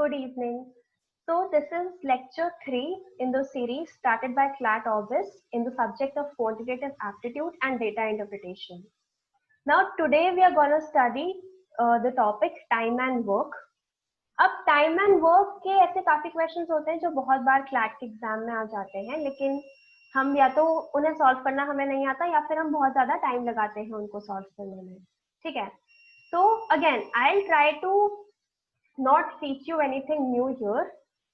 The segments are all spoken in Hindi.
Good evening. So this is lecture 3 in the series started by Clat Orbis in the subject of quantitative aptitude and data interpretation. Now today we are going to study the topic time and work. अब टाइम एंड वर्क के ऐसे काफी क्वेश्चंस होते हैं जो बहुत बार क्लैट के एग्जाम में आ जाते हैं, लेकिन हम या तो उन्हें सॉल्व करना हमें नहीं आता या फिर हम बहुत ज्यादा टाइम लगाते हैं उनको सॉल्व करने में. ठीक है, तो again I will try to not teach you anything new here,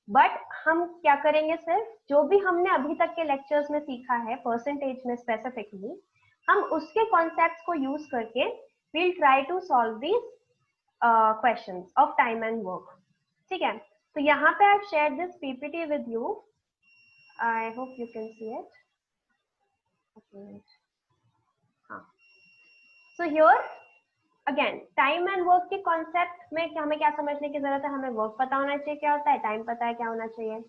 but हम क्या करेंगे, सिर्फ जो भी हमने अभी तक के लेक्चर्स में सीखा है परसेंटेज में स्पेसिफिकली, हम उसके कॉन्सेप्ट्स को यूज करके we will try to solve this questions of time and work. ठीक है, तो यहाँ पे I've shared this PPT with you. I hope you can see it. Okay. हाँ. So here again time and work के concept में हमें क्या समझने की जरूरत है. हमें work पता होना चाहिए क्या होता है, time पता है क्या होना चाहिए.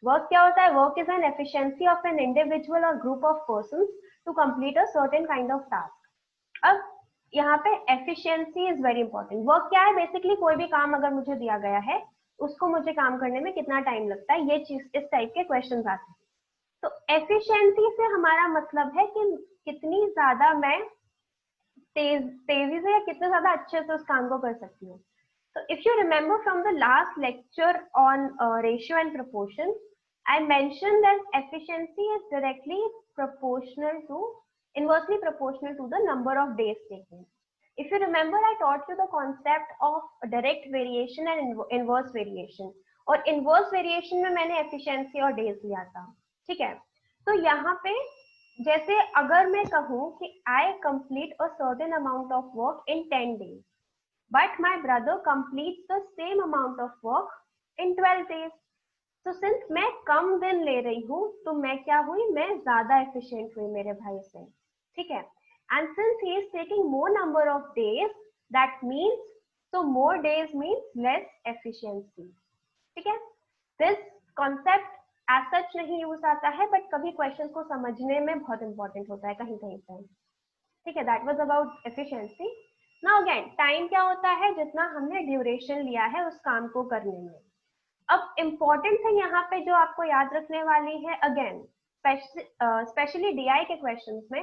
Work क्या होता है? Work is an efficiency of an individual or group of persons to complete a certain kind of task. अब यहाँ पे efficiency is very important. Work क्या है? बेसिकली कोई भी काम अगर मुझे दिया गया है उसको मुझे काम करने में कितना टाइम लगता है, ये चीज इस टाइप के क्वेश्चंस आते हैं. तो एफिशिएंसी से हमारा मतलब है कि कितनी ज्यादा मैं तेजी से या कितने ज्यादा अच्छे से उस काम को कर सकती हूँ. तो if you remember from the last lecture on ratio and proportion, I mention that efficiency is directly proportional to inversely proportional to the number of days taken. If you remember, I taught you the concept of direct variation and inverse variation. और inverse variation में मैंने efficiency और days लिया था. ठीक है, तो यहाँ पे जैसे अगर मैं कहूँ कि I complete a certain amount of work in 10 days, but my brother completes the same amount of work in 12 days. तो सिंस मैं कम दिन ले रही हूँ तो मैं क्या हुई, मैं ज्यादा एफिशिएंट हुई मेरे भाई से. ठीक है, and since he is taking more number of days, that means so more days means less efficiency. ठीक है, दिस कॉन्सेप्ट एज सच नहीं यूज आता है, बट कभी क्वेश्चन को समझने में बहुत इंपॉर्टेंट होता है कहीं कहीं पे. ठीक है, that was about efficiency. Now again time क्या होता है? जितना हमने ड्यूरेशन लिया है उस काम को करने में. अब इम्पोर्टेंट थिंग यहाँ पे जो आपको याद रखने वाली है, अगेन स्पेशली डीआई के क्वेश्चंस में,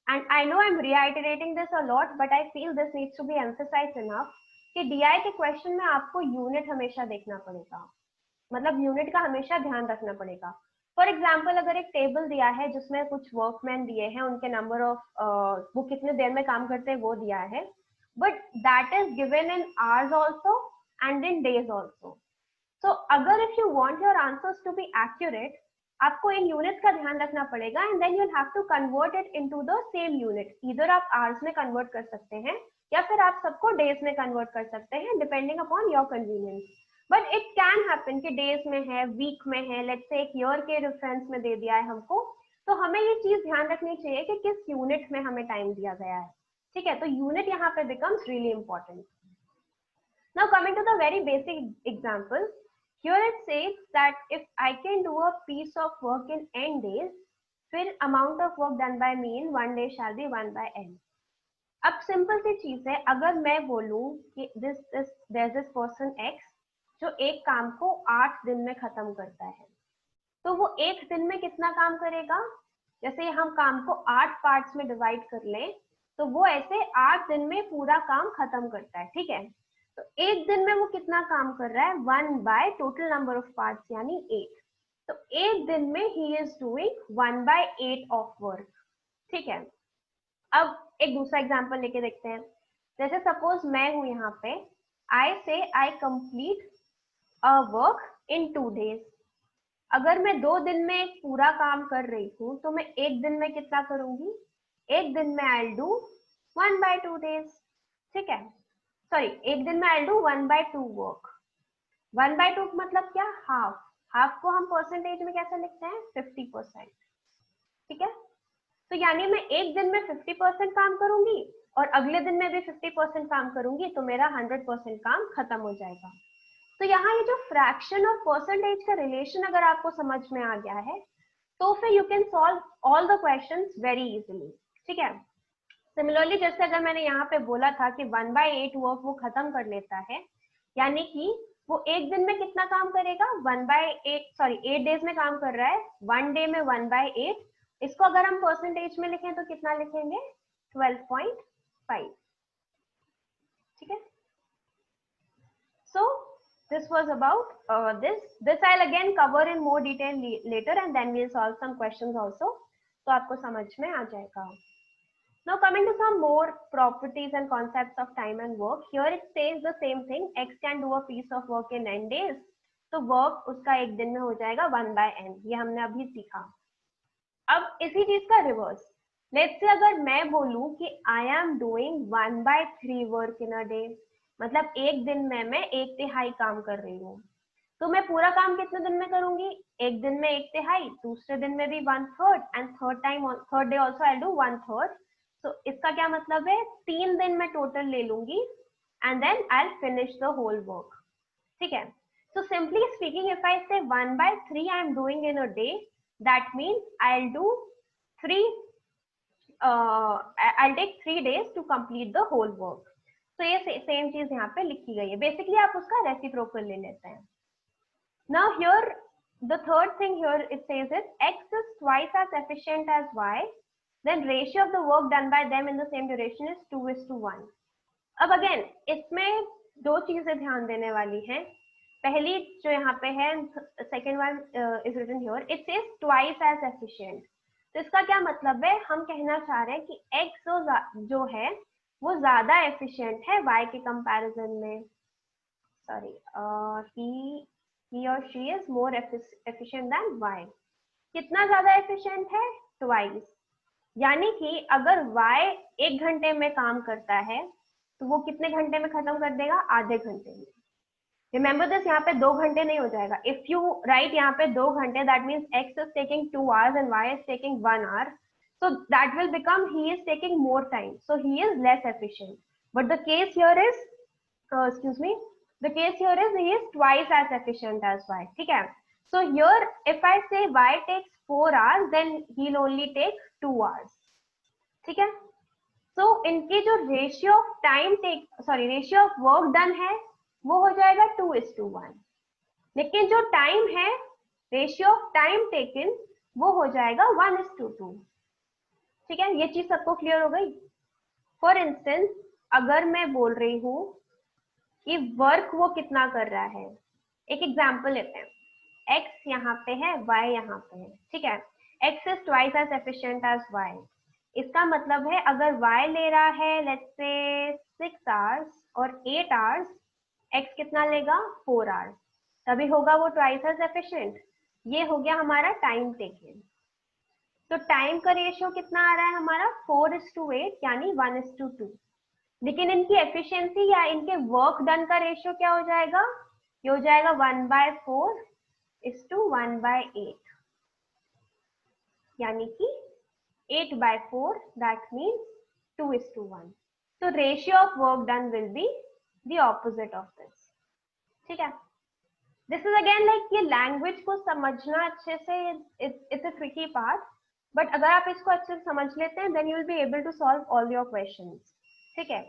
and I know I am reiterating this a lot but I feel this needs to be emphasised enough, कि डीआई के क्वेश्चन में आपको यूनिट हमेशा देखना पड़ेगा, मतलब यूनिट का हमेशा ध्यान रखना पड़ेगा. फॉर एग्जाम्पल, अगर एक टेबल दिया है जिसमें कुछ वर्कमैन दिए हैं, उनके नंबर ऑफ वो कितने देर में काम करते हैं वो दिया है, but that is given in hours also and in days also. तो अगर if you want your answers to be accurate, आपको इन यूनिट्स का ध्यान रखना पड़ेगा, and then you have to convert it into the same unit. इधर आप आवर्स में कन्वर्ट कर सकते हैं या फिर आप सबको डेज में कन्वर्ट कर सकते हैं, depending upon your convenience. But it can happen कि डेज में है, वीक में है, लेट्स से एक ईयर के रेफरेंस में दे दिया है हमको, तो हमें ये चीज ध्यान रखनी चाहिए कि किस यूनिट में हमें टाइम दिया गया है. ठीक है, तो यूनिट यहाँ पे becomes really important. Now coming to the very basic example, here it says that if I can do a piece of work in n days, फिर amount of work done by me in 1 day shall be 1 by n. अब सिंपल सी चीज है, अगर मैं बोलूं कि there's this person X जो एक काम को 8 दिन में खत्म करता है, तो वो एक दिन में कितना काम करेगा? जैसे हम काम को 8 पार्ट्स में डिवाइड कर लें तो वो ऐसे 8 दिन में पूरा काम खत्म करता है. ठीक है, तो एक दिन में वो कितना काम कर रहा है? 1 by total number of parts यानी 8. तो एक दिन में ही is doing 1 by 8 of work. ठीक है, अब एक दूसरा एग्जांपल लेके देखते हैं. जैसे सपोज मैं हूं यहाँ पे, आई say I complete a work in 2 days. अगर मैं 2 दिन में एक पूरा काम कर रही हूँ तो मैं एक दिन में कितना करूंगी? एक दिन में आई डू 1 बाय 2 days. ठीक है, सॉरी, एक दिन में I do 1 by 2 work. 1 by 2 मतलब क्या? हाफ. हाफ को हम परसेंटेज में कैसे लिखते हैं? 50%. ठीक है, तो यानी मैं एक दिन में 50% काम करूंगी और अगले दिन में भी 50% काम करूंगी, तो मेरा 100% काम खत्म हो जाएगा. तो यहाँ ये जो फ्रैक्शन और परसेंटेज का रिलेशन अगर आपको समझ में आ गया है तो फिर you can solve all the questions very easily. ठीक है, सिमिलरली जैसे अगर मैंने यहाँ पे बोला था कि 1 by 8 वर्क वो खत्म कर लेता है, यानी कि वो एक दिन में कितना काम करेगा, 8 डेज में काम कर रहा है, 1 डे में 1/8। इसको अगर हम परसेंटेज में लिखें तो कितना लिखेंगे, 12.5। ठीक है, so this was about this I'll again cover in more detail later, and then we'll solve some questions also, तो आपको समझ में आ जाएगा. Now coming to some more properties and concepts of time and work. Here it says the same thing. X can do a piece of work in n days. तो वर्क उसका एक दिन में हो जाएगा 1/n. ये हमने अभी सीखा. अब इसी चीज का रिवर्स. लेट्स से अगर मैं बोलूं कि I am doing 1/3 work in a day, मतलब एक दिन में मैं 1/3 काम कर रही हूँ, तो मैं पूरा काम कितने दिन में करूंगी, एक दिन में 1/3, दूसरे दिन में भी 1/3, and third day also I do 1/3. तो इसका क्या मतलब है, 3 दिन में टोटल ले लूंगी, and then I finish the whole work. ठीक है, so simply speaking, if I say 1/3 I am doing in a day, that means I'll do 3 I'll take 3 days to complete the whole work. तो ये सेम चीज यहाँ पे लिखी गई है. बेसिकली आप उसका रेसिप्रोकल ले लेते हैं. Now here the third thing here it says is X is twice as efficient as Y, then ratio of the work done by them in the same duration is 2:1. अब अगेन इसमें दो चीजें ध्यान देने वाली हैं. पहली जो यहाँ पे है, second one is written here, it says twice as efficient. तो इसका क्या मतलब है, हम कहना चाह रहे हैं कि X जो है वो ज्यादा एफिशिएंट है Y के कंपैरिजन में. Sorry, he or she is more efficient than Y. कितना ज्यादा एफिशिएंट है, ट्वाइस. यानी कि अगर Y 1 घंटे में काम करता है तो वो कितने घंटे में खत्म कर देगा, आधे घंटे में. रिमेंबर दिस, यहाँ पे 2 घंटे नहीं हो जाएगा. इफ यू राइट यहाँ पे 2 घंटे, that means X is taking 2 hours and Y is taking 1 hour. So that will become he is taking more time. So he is less efficient. But the case here is, the case here is he is twice as efficient as Y. ठीक है. So here if I say Y takes 4 hours, then he'll only take 2 hours. ठीक है. So इनकी जो रेशियो ऑफ वर्क डन है वो हो जाएगा 2:1. लेकिन जो टाइम है, रेशियो ऑफ टाइम टेकन, वो हो जाएगा 1:2. ठीक है, ये चीज सबको क्लियर हो गई. फॉर इंस्टेंस अगर मैं बोल रही हूँ कि वर्क वो कितना कर रहा है, एक एग्जांपल लेते हैं. X यहाँ पे है, Y यहाँ पे है. ठीक है, X is twice as efficient as Y. इसका मतलब है अगर Y ले रहा है लेट्स से 6 hours और 8 hours, X कितना लेगा, 4 hours. तभी होगा वो twice as efficient. ये हो गया हमारा टाइम टेकन. तो टाइम का रेशियो कितना आ रहा है हमारा, 4:8, यानी 1:2. लेकिन इनकी एफिशिएंसी या इनके वर्क डन का रेशियो क्या हो जाएगा, ये हो जाएगा 1/4:1/8, यानी कि 8/4, दैट मीन्स 2:1. तो ratio of work done will be the opposite of this. ठीक है, दिस इज अगेन लाइक ये लैंग्वेज को समझना अच्छे से, it's a tricky part, but अगर आप इसको अच्छे से समझ लेते हैं then you will be able to solve all your questions. ठीक है.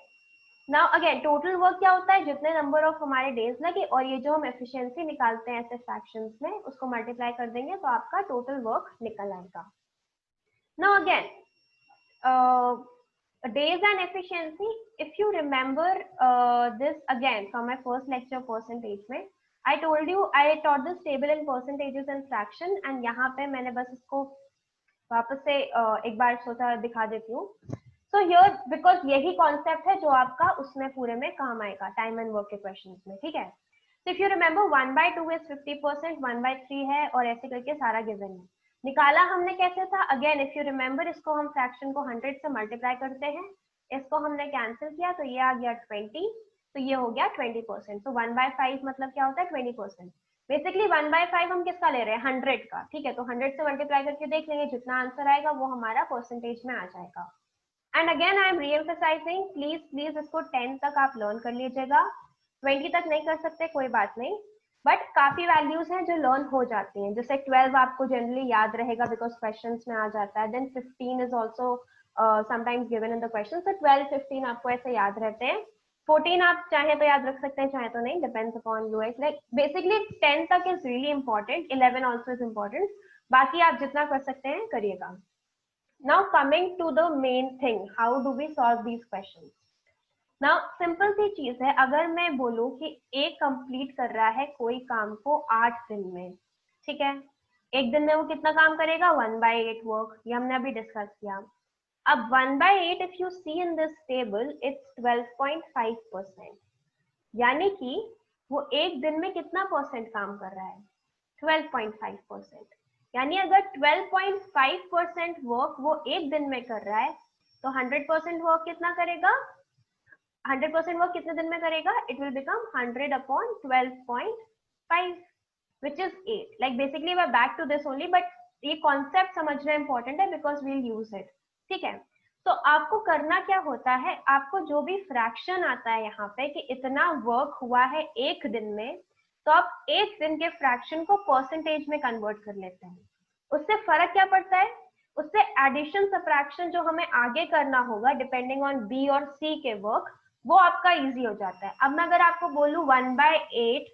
नाउ अगेन टोटल वर्क क्या होता है, जितने नंबर ऑफ हमारे डेज लगे और ये जो हम एफिशिएंसी निकालते हैं ऐसे फ्रैक्शंस में, उसको मल्टीप्लाई कर देंगे तो आपका टोटल वर्क निकल आएगा. Now again days and efficiency, if you remember this again from my first lecture percentage में, I told you I taught this table in percentages and fraction, and यहाँ पे मैंने बस इसको वापस से एक बार सोचा दिखा देती हूँ. So here because यही कॉन्सेप्ट है जो आपका उसमें पूरे में काम आएगा टाइम एंड वर्क के क्वेश्चंस में. ठीक है. So if you remember 1/2 is 50%, 1/3 है और ऐसे करके सारा गिवन है. निकाला हमने कैसे था, अगेन इफ यू रिमेम्बर, इसको हम फ्रैक्शन को 100 से मल्टीप्लाई करते हैं, इसको हमने कैंसिल किया तो ये आ गया 20, तो ये हो गया 20%. तो 1/5 मतलब क्या होता है, 20%. बेसिकली 1/5 हम किसका ले रहे हैं, 100 का. ठीक है, तो 100 से मल्टीप्लाई करके देख लेंगे, जितना आंसर आएगा वो हमारा परसेंटेज में आ जाएगा. And again I am reemphasising, please इसको 10 तक आप लर्न कर लीजिएगा. 20 तक नहीं कर सकते कोई बात नहीं, बट काफी वैल्यूज हैं जो लर्न हो जाती हैं. जैसे 12 आपको जनरली याद रहेगा बिकॉज क्वेश्चंस में आ जाता है. Then 15 is also sometimes given in the question. so 12, 15 आपको ऐसे याद रहते हैं. 14 आप चाहे तो याद रख सकते हैं, चाहे तो नहीं, depends upon you. Like basically 10 तक is really important, 11 also is important, बाकी आप जितना कर सकते हैं करिएगा। Now coming to the main thing, how do we solve these question. Now simple सी चीज है, अगर मैं बोलूं कि ए कंप्लीट कर रहा है कोई काम को 8 दिन में, ठीक है, एक दिन में वो कितना काम करेगा, 1/8 वर्क, ये हमने अभी डिस्कस किया। अब 1/8 if you see in this table it's 12.5%, यानी कि वो एक दिन में कितना परसेंट काम कर रहा है, 12.5%। यानी अगर 12.5% वर्क वो एक दिन में कर रहा है तो 100% वर्क कितना करेगा, 100% वर्क कितने दिन में करेगा, it will become 100 upon 12.5 which is 8। like basically we're back to this only, but ये कॉन्सेप्ट समझना इंपॉर्टेंट है because we'll use it, ठीक है। तो आपको करना क्या होता है, आपको जो भी फ्रैक्शन आता है यहाँ पे कि इतना वर्क हुआ है एक दिन में, तो आप एक दिन के फ्रैक्शन को परसेंटेज में कन्वर्ट कर लेते हैं। उससे फर्क क्या पड़ता है, उससे एडिशन सब्ट्रैक्शन जो हमें आगे करना होगा डिपेंडिंग ऑन बी और सी के वर्क, वो आपका इजी हो जाता है। अब मैं अगर आपको बोलूं 1/8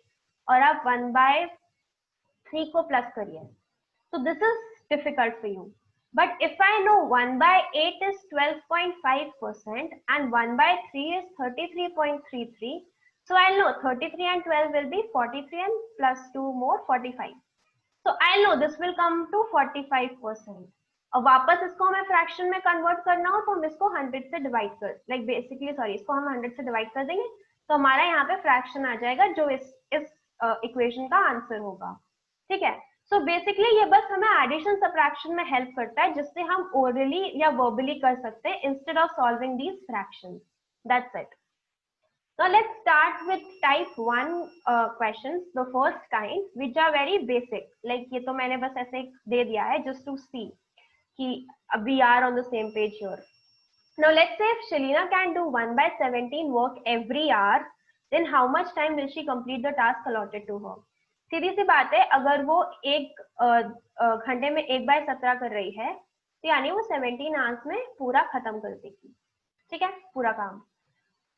और आप 1/3 को प्लस करिए, तो this is difficult for you. But if I know 1/8 is 12.5% and 1/3 is 33.33, so I'll know 33 and 12 will be 43 and plus 2 more 45. So I'll know this will come to 45%. और वापस इसको हमें फ्रैक्शन में कन्वर्ट करना हो तो हम इसको 100 से डिवाइड कर, लाइक बेसिकली सॉरी, इसको हम 100 से डिवाइड कर देंगे तो हमारा यहाँ पे फ्रैक्शन आ जाएगा जो इस इक्वेशन का आंसर होगा, ठीक है। सो बेसिकली ये बस हमें एडिशन सब्ट्रैक्शन में हेल्प करता है, जिससे हम ओरली या वर्बली कर सकते हैं instead of solving these fractions. That's it. Now let's start with type 1 questions, the first kind, which are very basic. Like ये तो मैंने बस ऐसे दे दिया है just to see कि we are on the same page here. Now let's say if Shalina can do 1/17 work every hour, then how much time will she complete the task allotted to her? सीधी सी बात है, अगर वो एक घंटे में 1/17 कर रही है तो यानी वो 17 आवर्स में पूरा खत्म कर देगी, ठीक है, पूरा काम।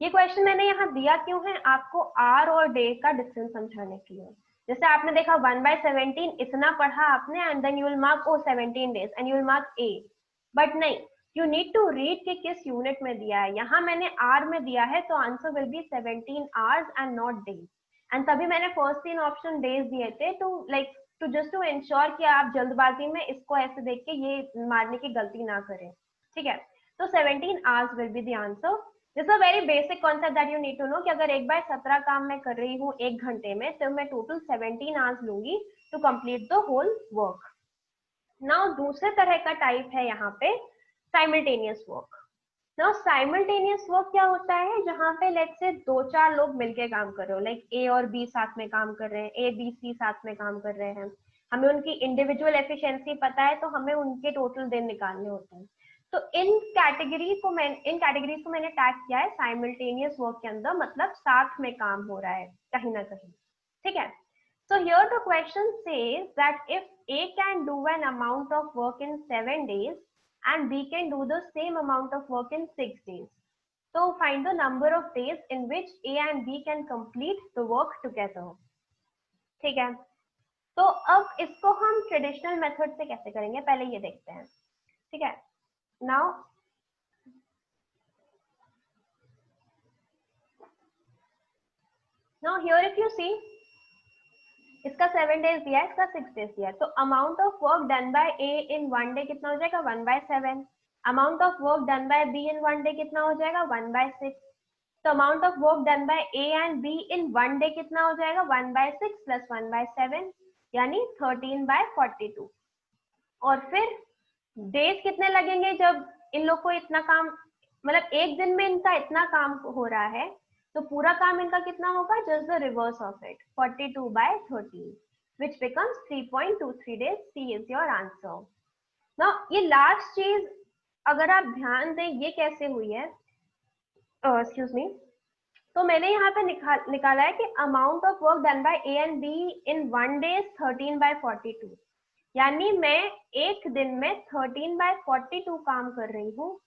ये क्वेश्चन मैंने यहाँ दिया क्यों है, आपको आर और डे का डिफरेंस समझाने के लिए। जैसे आपने देखा 1/17 इतना पढ़ा आपने and then you will mark O 17 days and you will mark A, but नहीं, यू नीड टू रीड कि किस यूनिट में दिया है। यहाँ मैंने आर में दिया है तो answer will be 17 hours and not days, and तभी मैंने फर्स्ट 3 ऑप्शन डेज दिए थे to like to just to ensure कि आप जल्दबाजी में इसको ऐसे देख के ये मारने की गलती ना करें, ठीक है। तो 17 hours will be the answer. This a very basic concept that you need to know कि अगर 1/17 काम मैं कर रही हूँ एक घंटे में तो मैं टोटल 17 आवर्स लूंगी to complete the whole work. Now दूसरे तरह का टाइप है यहाँ पे simultaneous work. Now simultaneous work क्या होता है, जहाँ पे लेट्स से 2-4 लोग मिलके काम कर रहे हो, लाइक ए और बी साथ में काम कर रहे हैं, ए बी सी साथ में काम कर रहे हैं, हमें उनकी इंडिविजुअल एफिशिएंसी पता है तो हमें उनके टोटल दिन निकालने होते हैं। तो इन कैटेगरीज को मैंने टैग किया है साइमल्टेनियस वर्क के अंदर, मतलब साथ में काम हो रहा है कहीं ना कहीं, ठीक है। So here the question says that if A can do an amount of work in 7 days and B can do the same amount of work in 6 days, so find the number of days in which A and B can complete the work together, ठीक है। तो अब इसको हम ट्रेडिशनल मेथड से कैसे करेंगे पहले ये देखते हैं, ठीक है। Now here if you see, इसका 7 डेज दिया है, इसका 6 डेज दिया है, तो amount of work done by A in 1 day कितना हो जाएगा, 1/7। Amount of work done by be in 1 day कितना हो जाएगा, 1/6। तो amount of work done by A and be in 1 day कितना हो जाएगा, 1/6 प्लस 1/7 यानी 13/42। और फिर डेज कितने लगेंगे जब इन लोग को इतना काम, मतलब एक दिन में इनका इतना काम हो रहा है तो पूरा काम इनका कितना होगा, just the reverse of it, 42/13 which becomes 3.23 days. C is your answer. Now ये लास्ट चीज अगर आप ध्यान दें ये कैसे हुई है, एक्सक्यूज मी, तो मैंने यहाँ पे निकाला है कि amount of work done by A and be in 1 day 13/42, यानी मैं एक दिन में 13/42 काम कर रही हूँ,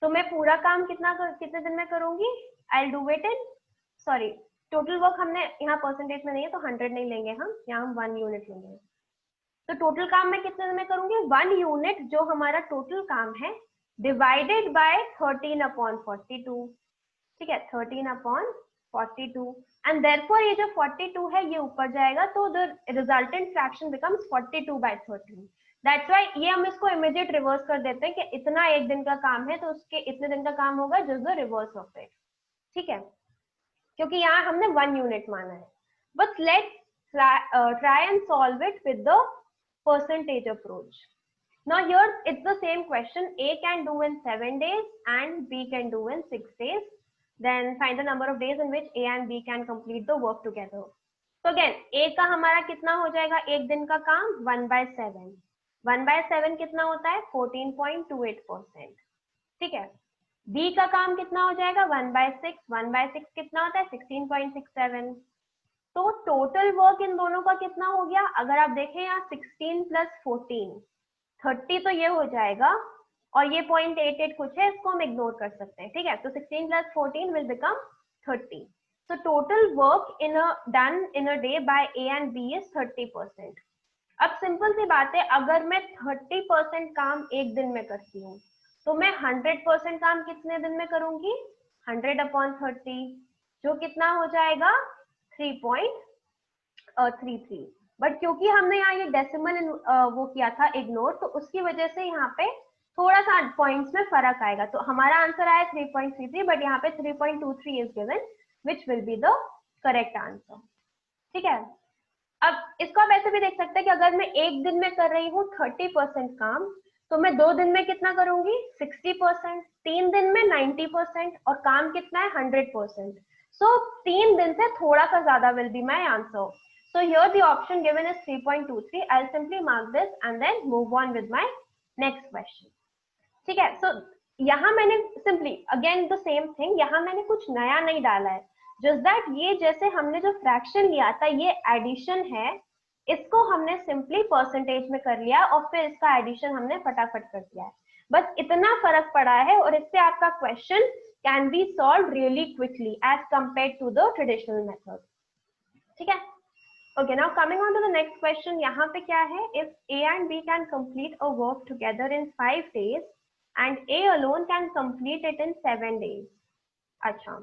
तो मैं पूरा काम कितने दिन में करूंगी, I do it in, sorry total work हमने यहाँ परसेंटेज में नहीं है तो 100 नहीं लेंगे हम, यहाँ हम 1 यूनिट लेंगे। तो टोटल काम मैं कितने दिन में करूंगी, 1 यूनिट जो हमारा टोटल काम है डिवाइडेड बाय 13/42, ठीक है 13/42, एंड देयरफॉर ये जो 42 है ये ऊपर जाएगा तो the resultant fraction becomes 42/13। That's why ये हम इसको इमीडिएट रिवर्स कर देते हैं कि इतना एक दिन का काम है तो उसके इतने दिन का काम होगा just the reverse of it, ठीक है, क्योंकि यहाँ हमने 1 यूनिट माना है। But let try and solve it with the percentage approach. Now here it's the same question. A can do in 7 days and B can do in 6 days. Then find the number of days in which A and B can complete the work together. So again A का हमारा कितना हो जाएगा एक दिन का काम 1/7, 1/7 कितना होता है 14.28%, ठीक है। B का काम कितना हो जाएगा 1/6, 1/6 कितना होता है 16.67। तो टोटल वर्क इन दोनों का कितना हो गया, अगर आप देखें यहाँ 16 + 14 30 तो ये हो जाएगा, और ये 0.88 कुछ है इसको हम इग्नोर कर सकते हैं, ठीक है। तो 16 + 14 will become 30। So total work done in a day by A and B is 30%। अब सिंपल सी बात है, अगर मैं 30% काम एक दिन में करती हूँ तो मैं 100% काम कितने दिन में करूंगी 100/30, जो कितना हो जाएगा 3.33। बट क्योंकि हमने यहाँ ये डेसिमल वो किया था इग्नोर, तो उसकी वजह से यहाँ पे थोड़ा सा पॉइंट्स में फर्क आएगा। तो हमारा आंसर आया 3.33, बट यहाँ पे 3.23 is given which will be the correct answer, ठीक है। अब इसको आप ऐसे भी देख सकते हैं कि अगर मैं एक दिन में कर रही हूँ 30% काम, तो मैं 2 दिन में कितना करूंगी 60%, 3 दिन में 90%, और काम कितना है 100%। So 3 दिन से थोड़ा सा ज्यादा will be my answer. So here the option given is 3.23. I'll simply mark this and then move on with my next question. ठीक है, so यहाँ मैंने simply again the same thing, यहाँ मैंने कुछ नया नहीं डाला है, just that ये जैसे हमने जो fraction लिया था ये addition है, इसको हमने simply percentage में कर लिया और फिर इसका addition हमने फटाफट कर दिया है, बस इतना फर्क पड़ा है, और इससे आपका question can be solved really quickly as compared to the traditional method, ठीक है। Okay, now coming on to the next question, यहाँ पे क्या है, if A and B can complete a work together in 5 days and A alone can complete it in 7 days। अच्छा,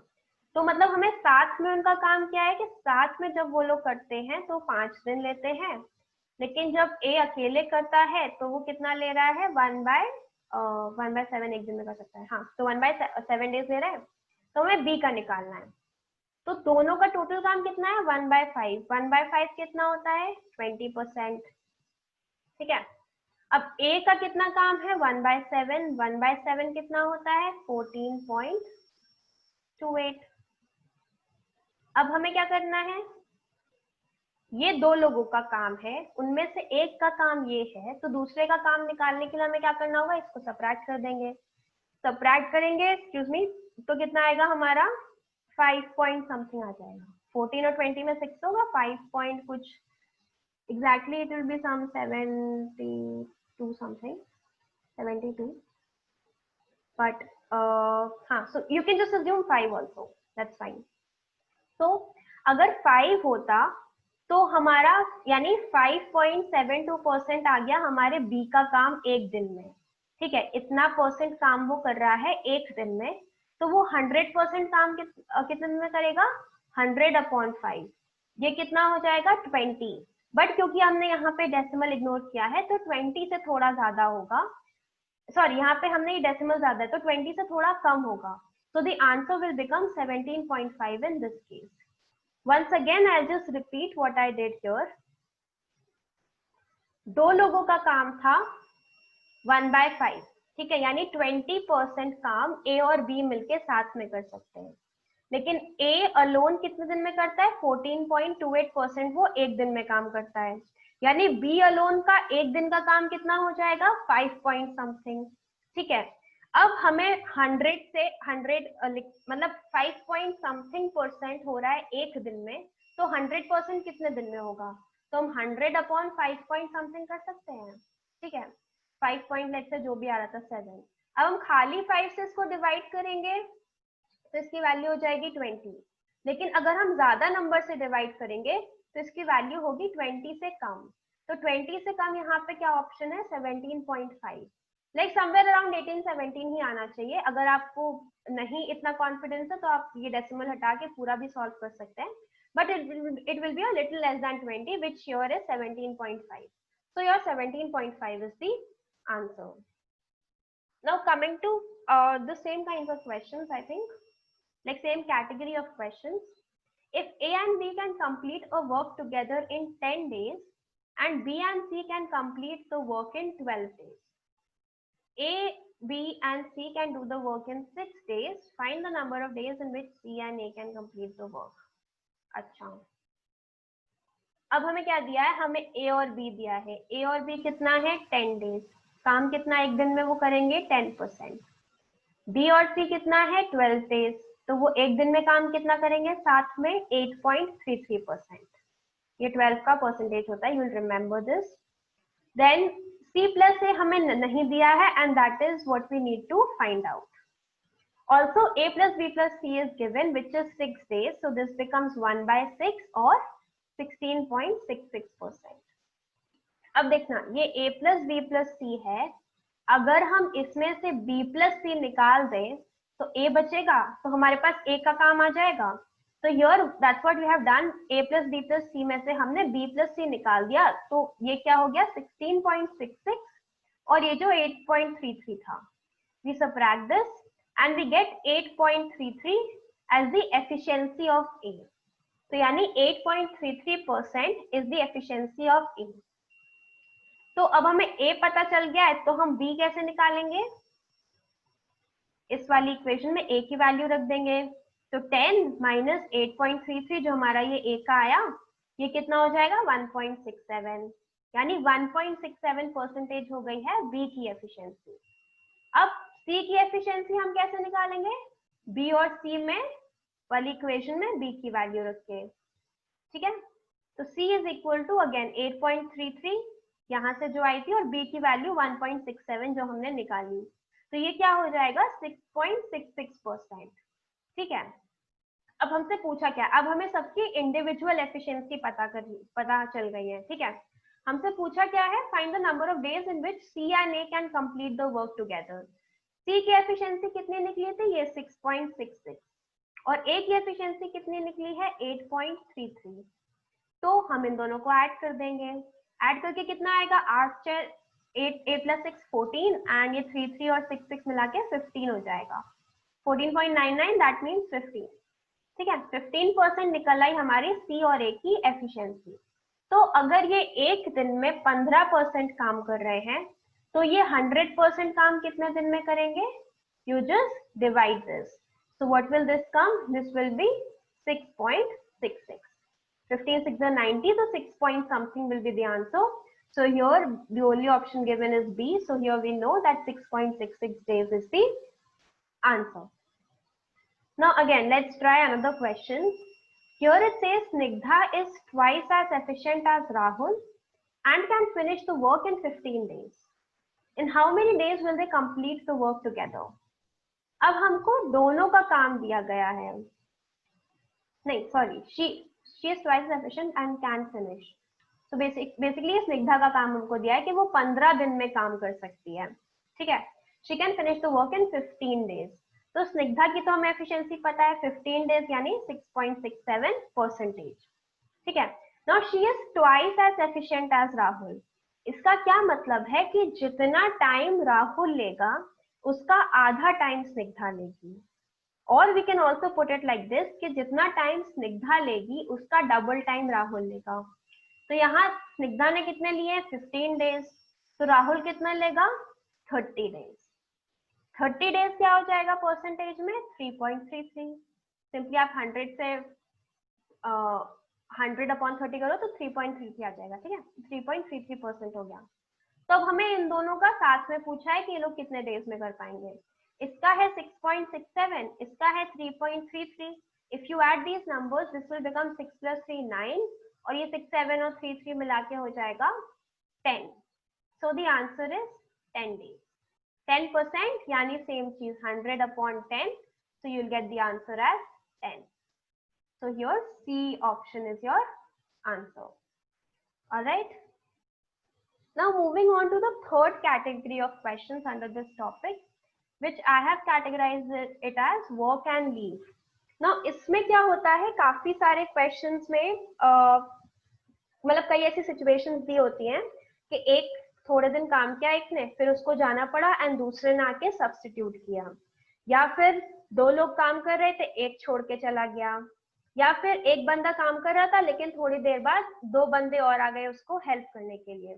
तो मतलब हमें साथ में उनका काम क्या है कि साथ में जब वो लोग करते हैं तो 5 दिन लेते हैं, लेकिन जब A अकेले करता है तो वो कितना ले रहा है 1/7 एक दिन में कर सकता है, हाँ, तो 1/7 डेज ले रहा है, तो हमें B का निकालना है। तो दोनों का टोटल काम कितना है 1/5, 1/5 कितना होता है 20%, ठीक है। अब A का कितना काम है 1/7, 1/7 कितना होता है 14.28। अब हमें क्या करना है, ये 2 लोगों का काम है, उनमें से एक का काम ये है, तो दूसरे का काम निकालने के लिए हमें क्या करना होगा, इसको सबट्रैक्ट कर देंगे, सबट्रैक्ट करेंगे एक्सक्यूज मी, तो कितना आएगा हमारा 5 पॉइंट समथिंग आ जाएगा, 14 और 20 में 6 होगा, 5 पॉइंट कुछ exactly it will be some 72 something 72, but हाँ, so you can just assume 5 also, that's fine. तो अगर 5 होता तो हमारा यानी 5.72% आ गया हमारे बी का काम एक दिन में, ठीक है, इतना परसेंट काम वो कर रहा है एक दिन में, तो वो 100% काम कितने दिन में करेगा 100/5, ये कितना हो जाएगा 20, बट क्योंकि हमने यहाँ पे डेसिमल इग्नोर किया है तो 20 से थोड़ा ज्यादा होगा, सॉरी यहाँ पे हमने ये डेसिमल ज्यादा है तो 20 से थोड़ा कम होगा, so the answer will become 17.5 in this case. Once again I'll just repeat what I did here. 2 लोगों का काम था 1/5, ठीक है, यानी 20% काम A और B मिलके साथ में कर सकते हैं, लेकिन A अलोन कितने दिन में करता है 14.28%, वो एक दिन में काम करता है, यानी B अलोन का एक दिन का काम कितना हो जाएगा 5 पॉइंट समथिंग, ठीक है। अब हमें 100 से 100 मतलब 5 पॉइंट समथिंग % हो रहा है एक दिन में, तो 100% कितने दिन में होगा, तो हम 100/5 पॉइंट समथिंग कर सकते हैं, ठीक है, 5 पॉइंट लेट से जो भी आ रहा था 7। अब हम खाली 5 से इसको डिवाइड करेंगे तो इसकी वैल्यू हो जाएगी 20। लेकिन अगर हम ज्यादा नंबर से डिवाइड करेंगे तो इसकी वैल्यू होगी 20 से कम। तो 20 से कम यहाँ पे क्या ऑप्शन है, 17.5। लाइक समवेयर अराउंड 18-17 ही आना चाहिए। अगर आपको नहीं इतना कॉन्फिडेंस है तो आप ये डेसिमल हटा के पूरा भी सॉल्व कर सकते हैं, but it will be a little less than 20, which here is 17.5. So your 17.5 is the answer. Now coming to the same kinds of questions, I think, like same category of questions. If A and B can complete a work together in 10 days and B and C can complete the work in 12 days. A, B and C can do the work in 6 days. Find the number of days in which C and A can complete the work. अच्छा, अब हमें क्या दिया है, हमें A और B दिया है। A और B कितना है, 10 डेज। काम कितना एक दिन में वो करेंगे, 10%। B और C कितना है, 12 डेज। तो वो एक दिन में काम कितना करेंगे, साथ में 8.33%। ये 12 का परसेंटेज होता है, you will remember this. Then C plus A हमें नहीं दिया है and that is what we need to find out. Also A plus B plus C is given, which is 6 days. So this becomes 1/6 or 16.66%. अब देखना, ये A plus B plus C है। अगर हम इसमें से B plus C निकाल दें तो A बचेगा, तो हमारे पास A का काम आ जाएगा। तो here that's what we have done, A plus B plus C में से हमने B plus C निकाल दिया, तो ये क्या हो गया, 16.66 और ये जो 8.33 था, we subtract this and we get 8.33 as the efficiency of A. तो यानी 8.33% is the efficiency of A. तो अब हमें A पता चल गया है, तो हम B कैसे निकालेंगे, इस वाली इक्वेशन में A की वैल्यू रख देंगे। तो 10 माइनस 8.33 जो हमारा ये A का आया, ये कितना हो जाएगा, 1.67, यानी 1.67% हो गई है B की एफिशिएंसी। अब C की एफिशिएंसी हम कैसे निकालेंगे, B और C में वाली इक्वेशन में B की वैल्यू रख के, ठीक है। तो C is equal to again 8.33 यहाँ से जो आई थी और B की वैल्यू 1.67 जो हमने निकाली, तो ये क्या हो जाएगा, 6.66%, ठीक है। अब हमसे पूछा क्या, अब हमें सबकी इंडिविजुअल एफिशिएंसी पता चल गई है, ठीक है। हमसे पूछा क्या है, find the number of days in which C and A can complete the work together. C की एफिशिएंसी कितनी निकली थी, ये 6.66 और A की एफिशिएंसी कितनी निकली है, 8.33। तो हम इन दोनों को ऐड कर देंगे, ऐड करके कितना आएगा, 8 plus 6 14 एंड ये 3 और 6 मिला के 15 हो जाएगा, 14.99 दैट मीन्स 15, ठीक है। 15% निकल आई हमारी C और A की एफिशिएंसी। तो अगर ये एक दिन में 15% काम कर रहे हैं, तो ये 100% काम कितने दिन में करेंगे, you just divide this. So what will this come, this will be 6.66. 15 6 are 90, so 6 point something will be the answer. So here the only option given is B, so here we know that 6.66 days is the answer. Now again let's try another question. Here it says Snigdha is twice as efficient as Rahul and can finish the work in 15 days. In how many days will they complete the work together? अब हमको दोनों का काम दिया गया है, नहीं sorry, she is twice as efficient and can finish. So basically Snigdha का काम हमको दिया है कि वो 15 दिन में काम कर सकती है, ठीक है। She can finish the work in 15 days. तो स्निग्धा की तो हमें एफिशिएंसी पता है 15 डेज यानी 6.67%, ठीक है। Now she is twice as efficient as Rahul. इसका क्या मतलब है कि जितना टाइम राहुल लेगा उसका आधा टाइम स्निग्धा लेगी, और we can also put it like this कि जितना टाइम स्निग्धा लेगी उसका डबल टाइम राहुल लेगा। तो यहाँ स्निग्धा ने कितने लिए, 15 डेज, तो राहुल कितना लेगा, 30 डेज। 30 डेज क्या हो जाएगा परसेंटेज में, 3.33। सिंपली आप 100 से 100/30 करो तो 3.33 आ जाएगा, ठीक है। 3.33% हो गया। तो अब हमें इन दोनों का साथ में पूछा है कि ये लोग कितने डेज में कर पाएंगे। इसका है 6.67, इसका है 3.33। If you add these numbers this will become 6 + 3 9 और ये 6 7 और 3 3 मिला के हो जाएगा 10। So the answer is 10 days. 10% यानी सेम चीज 100/10 So you'll get the answer as 10. So here C option is your answer. All right. Now moving on to the third category of questions under this topic, which I have categorized it as work and leave. Now इसमें क्या होता है, काफी सारे questions में मतलब कई ऐसी situations दी होती हैं कि एक थोड़े दिन काम किया एक ने, फिर उसको जाना पड़ा एंड दूसरे ने आके सब्स्टिट्यूट किया, या फिर दो लोग काम कर रहे थे एक छोड़ के चला गया, या फिर एक बंदा काम कर रहा था लेकिन थोड़ी देर बाद दो बंदे और आ गए उसको हेल्प करने के लिए।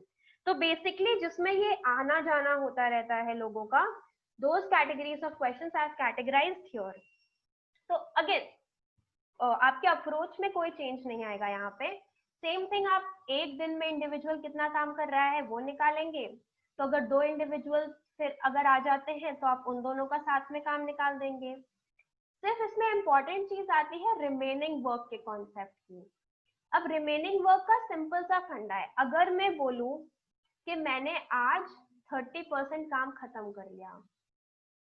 तो बेसिकली जिसमें ये आना जाना होता रहता है लोगों का, those categories of questions are categorized here. तो अगेन आपके अप्रोच में कोई चेंज नहीं आएगा यहाँ पे, सेम थिंग आप एक दिन में इंडिविजुअल कितना काम कर रहा है वो निकालेंगे, तो अगर दो इंडिविजुअल फिर अगर आ जाते हैं तो आप उन दोनों का साथ में काम निकाल देंगे। सिर्फ इसमें इंपॉर्टेंट चीज आती है रिमेनिंग वर्क के कॉन्सेप्ट की। अब रिमेनिंग वर्क का सिंपल सा फंडा है, अगर मैं बोलूं कि मैंने आज 30% काम खत्म कर लिया,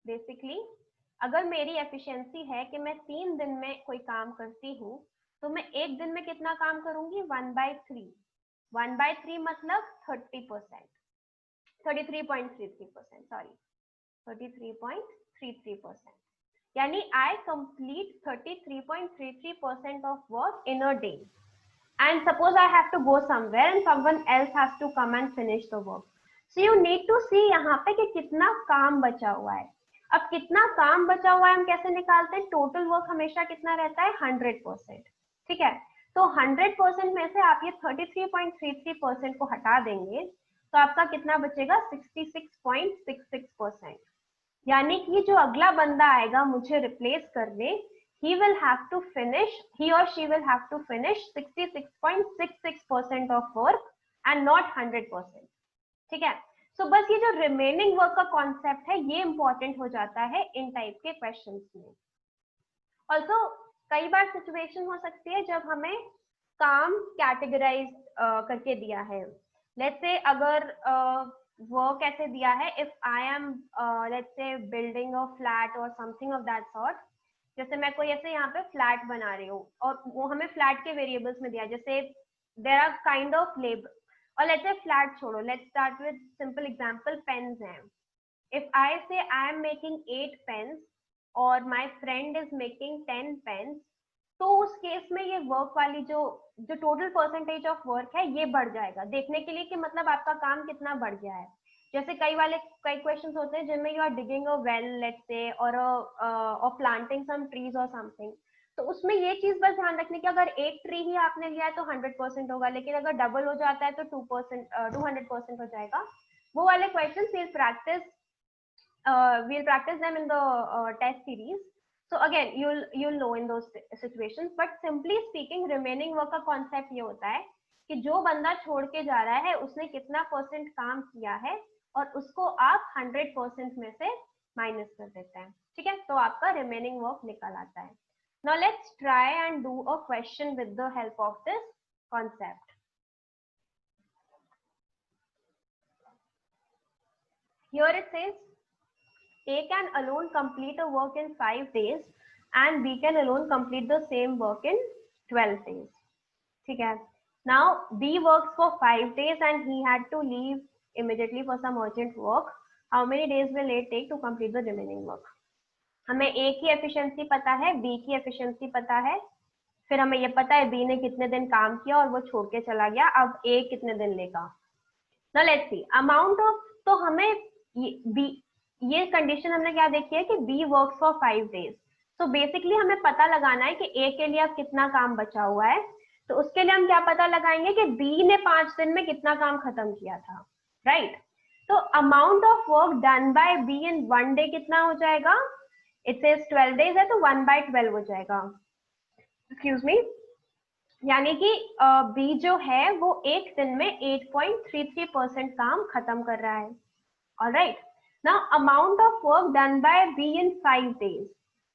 बेसिकली अगर मेरी एफिशिएंसी है कि मैं 3 दिन में कोई काम करती हूँ, तो मैं एक दिन में कितना काम करूंगी 1/3। 1/3 मतलब 30%, 33.33%, सॉरी 33.33%, यानी आई complete 33.33% of work in a day. And suppose I have to go somewhere and someone else has to come and finish the work. So you need to see यहाँ पे कि कितना काम बचा हुआ है। अब कितना काम बचा हुआ है हम कैसे निकालते हैं, टोटल वर्क हमेशा कितना रहता है 100%, ठीक है। तो 100% में से आप ये 33.33% को हटा देंगे तो आपका कितना बचेगा 66.66%, यानी कि जो अगला बंदा आएगा मुझे रिप्लेस करने, he or she will have to finish 66.66% of work and not 100%, ठीक है। सो बस ये जो रिमेनिंग वर्क का कॉन्सेप्ट है ये इंपॉर्टेंट हो जाता है इन टाइप के क्वेश्चंस में। ऑल्सो कई बार सिचुएशन हो सकती है जब हमें काम कैटेगराइज करके दिया है, लेट्स से अगर वर्क ऐसे दिया है, if I am let's say building a flat और समथिंग ऑफ दैट सॉर्ट, जैसे मैं कोई ऐसे यहाँ पे फ्लैट बना रही हूँ और वो हमें फ्लैट के वेरिएबल्स में दिया, जैसे there are kind of labour, और लेट्स से फ्लैट छोड़ो, let's start with simple example, pens हैं। If I say I am making 8 pens और my friend is making 10 pens, तो उस केस में ये वर्क वाली जो टोटल परसेंटेज ऑफ वर्क है ये बढ़ जाएगा, देखने के लिए कि मतलब आपका काम कितना बढ़ गया है। जैसे कई क्वेश्चंस होते हैं जिनमें you are digging a well let's say और प्लांटिंग सम ट्रीज और समथिंग, तो उसमें ये चीज बस ध्यान रखने की, अगर एक ट्री ही आपने लिया है तो 100% होगा, लेकिन अगर डबल हो जाता है तो 200% हो जाएगा। वो वाले question we'll practice them in the test series. So again you'll know in those situations, but simply speaking remaining work का concept ये होता है कि जो बंदा छोड़ के जा रहा है उसने कितना परसेंट काम किया है और उसको आप 100% में से माइनस कर देते हैं, ठीक है, तो आपका रिमेनिंग वर्क निकल आता है। Now let's try and do a question with the help of this concept. Here it says A can alone complete a work in 5 days and B can alone complete the same work in 12 days. ठीक है, now B works for 5 days and he had to leave immediately for some urgent work. How many days will A take to complete the remaining work? हमें A की एफिशिएंसी पता है, B की एफिशिएंसी पता है, फिर हमें ये पता है B ने कितने दिन काम किया और वो छोड़ के चला गया, अब A कितने दिन लेगा। Now let's see amount of, तो हमें ये कंडीशन हमने क्या देखी है कि B वर्क्स फॉर 5 डेज, तो बेसिकली हमें पता लगाना है कि A के लिए अब कितना काम बचा हुआ है, तो उसके लिए हम क्या पता लगाएंगे कि B ने 5 दिन में कितना काम खत्म किया था, राइट। तो amount of work done by B in 1 day कितना हो जाएगा, इट सेज 12 डेज है तो 1/12 हो जाएगा, एक्सक्यूज मी, यानी कि B जो है वो एक दिन में 8.33% काम खत्म कर रहा है। Alright, now amount of work done by B in 5 days,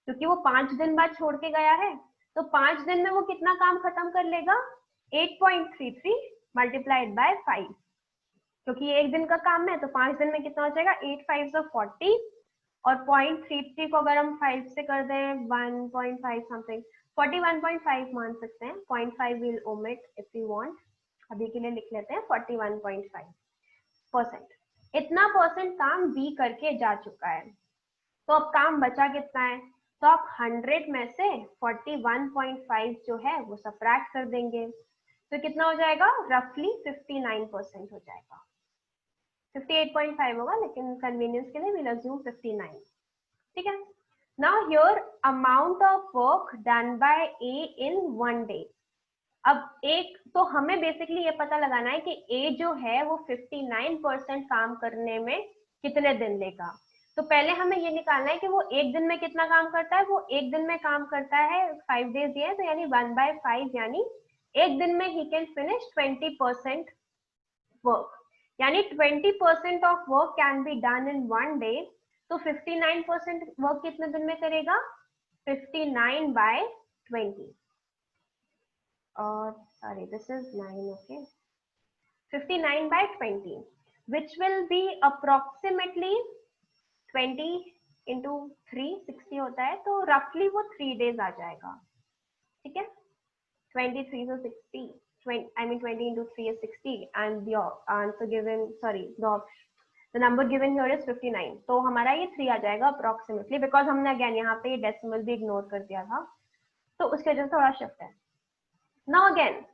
क्योंकि वो 5 दिन बाद छोड़ के गया है तो 5 दिन में वो कितना काम खत्म कर लेगा 8.33 मल्टीप्लाइड बाय 5, क्योंकि एक दिन का काम है तो 5 दिन में कितना हो जाएगा 8 5 40, और 0.33 को अगर हम 5 से कर दें 1.5 समथिंग, 41.5 मान सकते हैं, 0.5 will omit if you want, अभी के लिए लिख लेते हैं 41.5%। इतना परसेंट काम बी करके जा चुका है, तो अब काम बचा कितना है, तो आप 100 में से 41.5 जो है वो सबट्रैक्ट कर देंगे, तो कितना हो जाएगा, रफली 59% हो जाएगा। 58.5 होगा, लेकिन कन्वीनियंस के लिए we'll assume 59, ठीक है। Now here amount of work done by A in 1 day. अब एक तो हमें बेसिकली ये पता लगाना है कि ए जो है वो 59% काम करने में कितने दिन लेगा। तो पहले हमें ये निकालना है कि वो एक दिन में कितना काम करता है। वो एक दिन में काम करता है 5 डेज ये, तो यानी 1/5, यानी एक दिन में ही कैन फिनिश 20% वर्क, यानी 20% of work can be done in 1 day. तो 59% वर्क कितने दिन में करेगा, 59/20, और sorry this is 9, okay, 59/20 which will be approximately 20 into 3 60 होता है, तो रफली वो 3 डेज आ जाएगा, ठीक है। 23 so 60, 20 into 3 is 60 and the answer given, sorry, the number given here is 59, तो हमारा ये 3 आ जाएगा approximately, because हमने अगेन यहाँ पे डेसिमल भी इग्नोर कर दिया था, तो उसकी वजह से थोड़ा शिफ्ट है। नाउ अगेन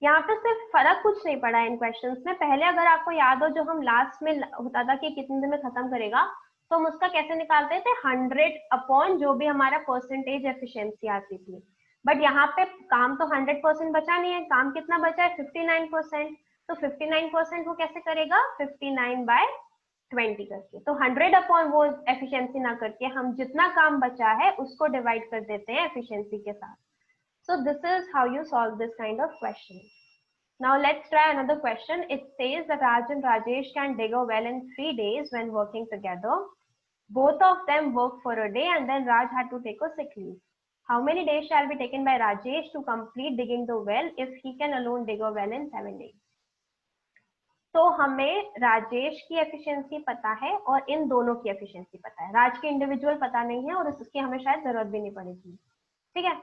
यहाँ पे सिर्फ फर्क कुछ नहीं पड़ा इन क्वेश्चंस में। पहले अगर आपको याद हो, जो हम लास्ट में होता था कि कितने दिन में खत्म करेगा, तो हम उसका कैसे निकालते थे, 100 अपॉन जो भी हमारा परसेंटेज एफिशिएंसी आती थी। बट यहाँ पे काम तो 100% बचा नहीं है, काम कितना बचा है, 59%। तो 59% वो कैसे करेगा, 59/20 करके। तो 100 अपॉन वो एफिशिएंसी ना करके हम जितना काम बचा है उसको डिवाइड कर देते हैं एफिशिएंसी के साथ। So this is how you solve this kind of question. Now let's try another question. It says that Raj and Rajesh can dig a well in 3 days when working together. Both of them work for a day and then Raj had to take a sick leave. How many days shall be taken by Rajesh to complete digging the well if he can alone dig a well in 7 days? तो हमें राजेश की एफिशिएंसी पता है और इन दोनों की एफिशिएंसी पता है, राज की इंडिविजुअल पता नहीं है और उसकी हमें शायद जरूरत भी नहीं पड़ेगी, ठीक है।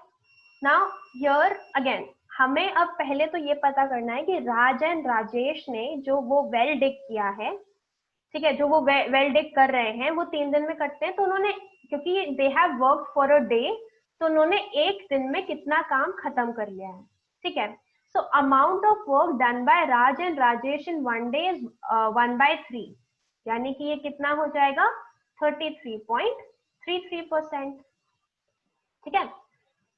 नाउ हियर अगेन हमें अब पहले तो ये पता करना है कि राज एंड राजेश ने जो वो वेल डिग किया है, ठीक है, जो वो वेल डिग कर रहे हैं वो 3 दिन में करते हैं, तो उन्होंने, क्योंकि they have work for a day, तो उन्होंने एक दिन में कितना काम खत्म कर लिया है, ठीक है। So amount of work done by Raj and Rajesh in 1 day is 1/3, यानी कि ये कितना हो जाएगा, 33.33%, ठीक है।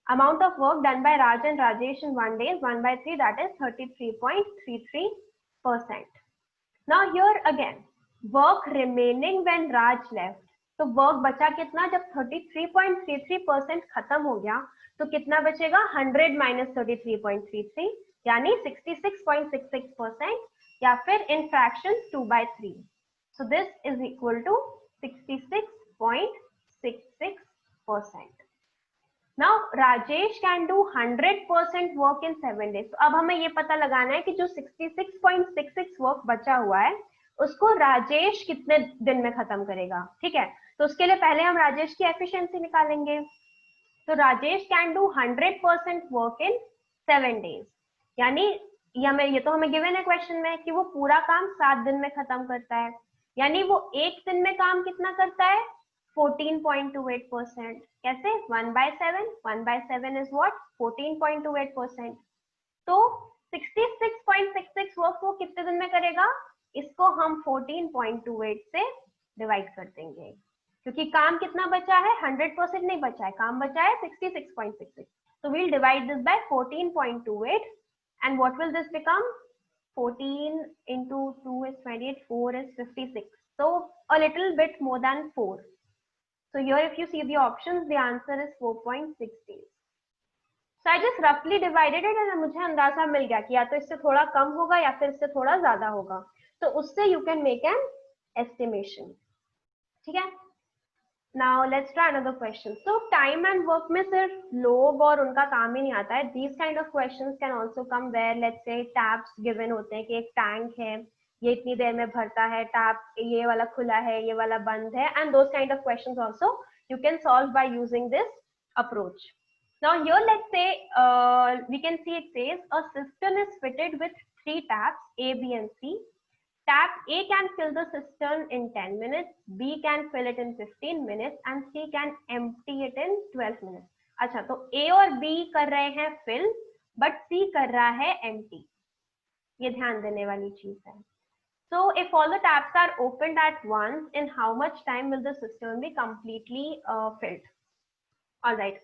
Amount of work done by Raj and Rajesh in 1 day is 1/3, that is 33.33%. Now here again, work remaining when Raj left. तो वर्क बचा कितना, जब 33.33% खत्म हो गया तो कितना बचेगा, 100 minus 33.33, यानी 66.66%, या फिर in fractions 2/3. So this is equal to 66.66%. Now Rajesh can do 100% work in 7 days. तो अब हमें ये पता लगाना है कि जो 66.66 वर्क बचा हुआ है उसको राजेश कितने दिन में खत्म करेगा, ठीक है। तो उसके लिए पहले हम राजेश की एफिशिएंसी निकालेंगे। तो Rajesh can do 100% work in 7 days, यानी ये तो हमें गिवन है क्वेश्चन में कि वो पूरा काम 7 दिन में खत्म करता है, यानी वो एक दिन में काम कितना करता है, 14.28%। कैसे, 1/7, 1/7 is what, 14.28%। तो 66.66 वर्क वो कितने दिन में करेगा, इसको हम 14.28 से डिवाइड कर देंगे, क्योंकि काम कितना बचा है, 100% नहीं बचा है, काम बचा है 66.66। तो we'll divide this by 14.28 and what will this become, 14 into 2 is 28, 4 is 56, so a little bit more than 4. So here if you see the options, the answer is 4.6 days. So I just roughly divided it and मुझे अंदाजा मिल गया कि या तो इससे थोड़ा कम होगा या फिर इससे थोड़ा ज्यादा होगा, तो उससे you can make an estimation, ठीक है। Now let's try another question. So time and work में सिर्फ लोग और उनका काम ही नहीं आता है. These kind of questions can also come where let's say tabs given होते हैं कि एक टैंक है ये इतनी देर में भरता है, टैप ये वाला खुला है, ये वाला बंद है, and those kind of questions also you can solve by using this approach. Now here let's say we can see it says a cistern is fitted with 3 taps A, B and C. Tap A can fill the cistern in 10 minutes, B can fill it in 15 minutes and C can empty it in 12 minutes. अच्छा, तो A और B कर रहे हैं fill but C कर रहा है empty. ये ध्यान देने वाली चीज है. So if all the taps are opened at once, in how much time will the cistern be completely filled? All right.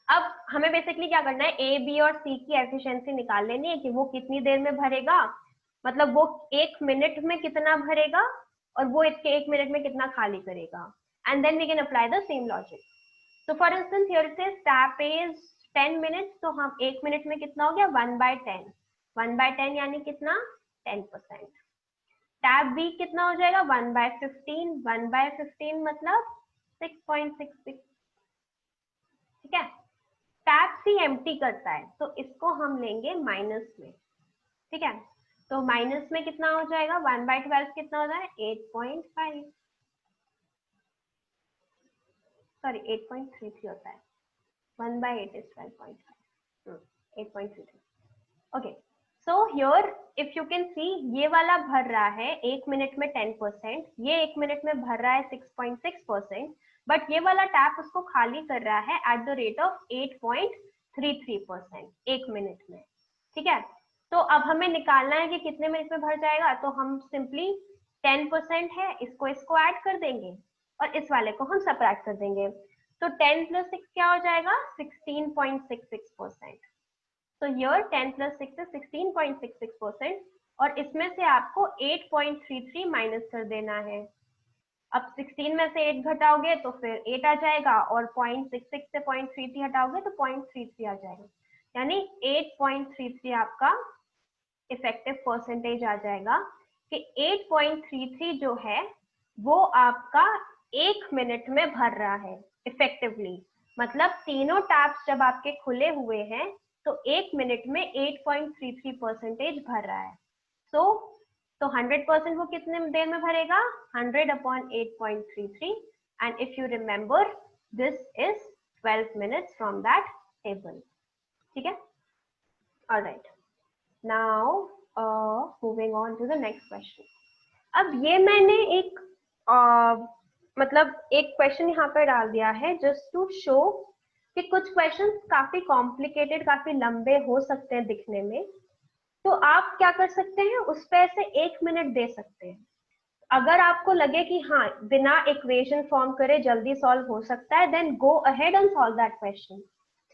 अब हमें बेसिकली क्या करना है, A, B और C की एफिशिएंसी निकाल लेनी है कि वो कितनी देर में भरेगा, मतलब वो 1 मिनट में कितना भरेगा और वो इसके 1 मिनट में कितना खाली करेगा. And then we can apply the same logic. So for instance here it says tap A is 10 minutes, तो हम 1 मिनट में कितना हो गया 1/10. 1/10 यानी कितना 10%. टैप बी कितना हो जाएगा 1/15. 1/15 मतलब 6.66. ठीक है. टैप सी एम्प्टी करता है तो इसको हम लेंगे माइनस में. ठीक है, तो माइनस में कितना हो जाएगा 1/12 कितना हो जाए 8.5, सॉरी 8.33 होता है. 1/8 is 12.5. 8.33. Okay, so here if you can see ये वाला भर रहा है 1 मिनट में 10%, ये 1 मिनट में भर रहा है 6.6%, बट ये वाला टैप उसको खाली कर रहा है at the rate of 8.33% 1 minute में. ठीक है, तो अब हमें निकालना है कि कितने मिनट में भर जाएगा, तो हम सिंपली 10% है इसको ऐड कर देंगे और इस वाले को हम सबट्रैक्ट कर देंगे. तो 10 + 6 क्या हो जाएगा 16.66%. तो here 10 + 6 is 16.66% और इसमें से आपको 8.33 माइनस कर देना है. अब 16 में से 8 घटाओगे तो फिर 8 आ जाएगा और 0.66 से 0.33 हटाओगे तो 0.33 आ जाएगा, यानी 8.33 आपका इफेक्टिव परसेंटेज आ जाएगा. कि 8.33 जो है वो आपका 1 मिनट में भर रहा है इफेक्टिवली, मतलब तीनों टैप्स जब आपके खुले हुए हैं तो 1 मिनट में 8.33% भर रहा है. तो 100% वो कितने देर में भरेगा 100/8.33 and if you remember this is 12 minutes from that table. ठीक है, alright. Now moving on to the next question. अब ये मैंने एक मतलब एक क्वेश्चन यहाँ पर डाल दिया है जस्ट टू शो कि कुछ क्वेश्चंस काफी कॉम्प्लिकेटेड, काफी लंबे हो सकते हैं दिखने में, तो आप क्या कर सकते हैं उस पे ऐसे 1 मिनट दे सकते हैं. अगर आपको लगे कि हाँ बिना इक्वेशन फॉर्म करे जल्दी सॉल्व हो सकता है, then go ahead and solve that question.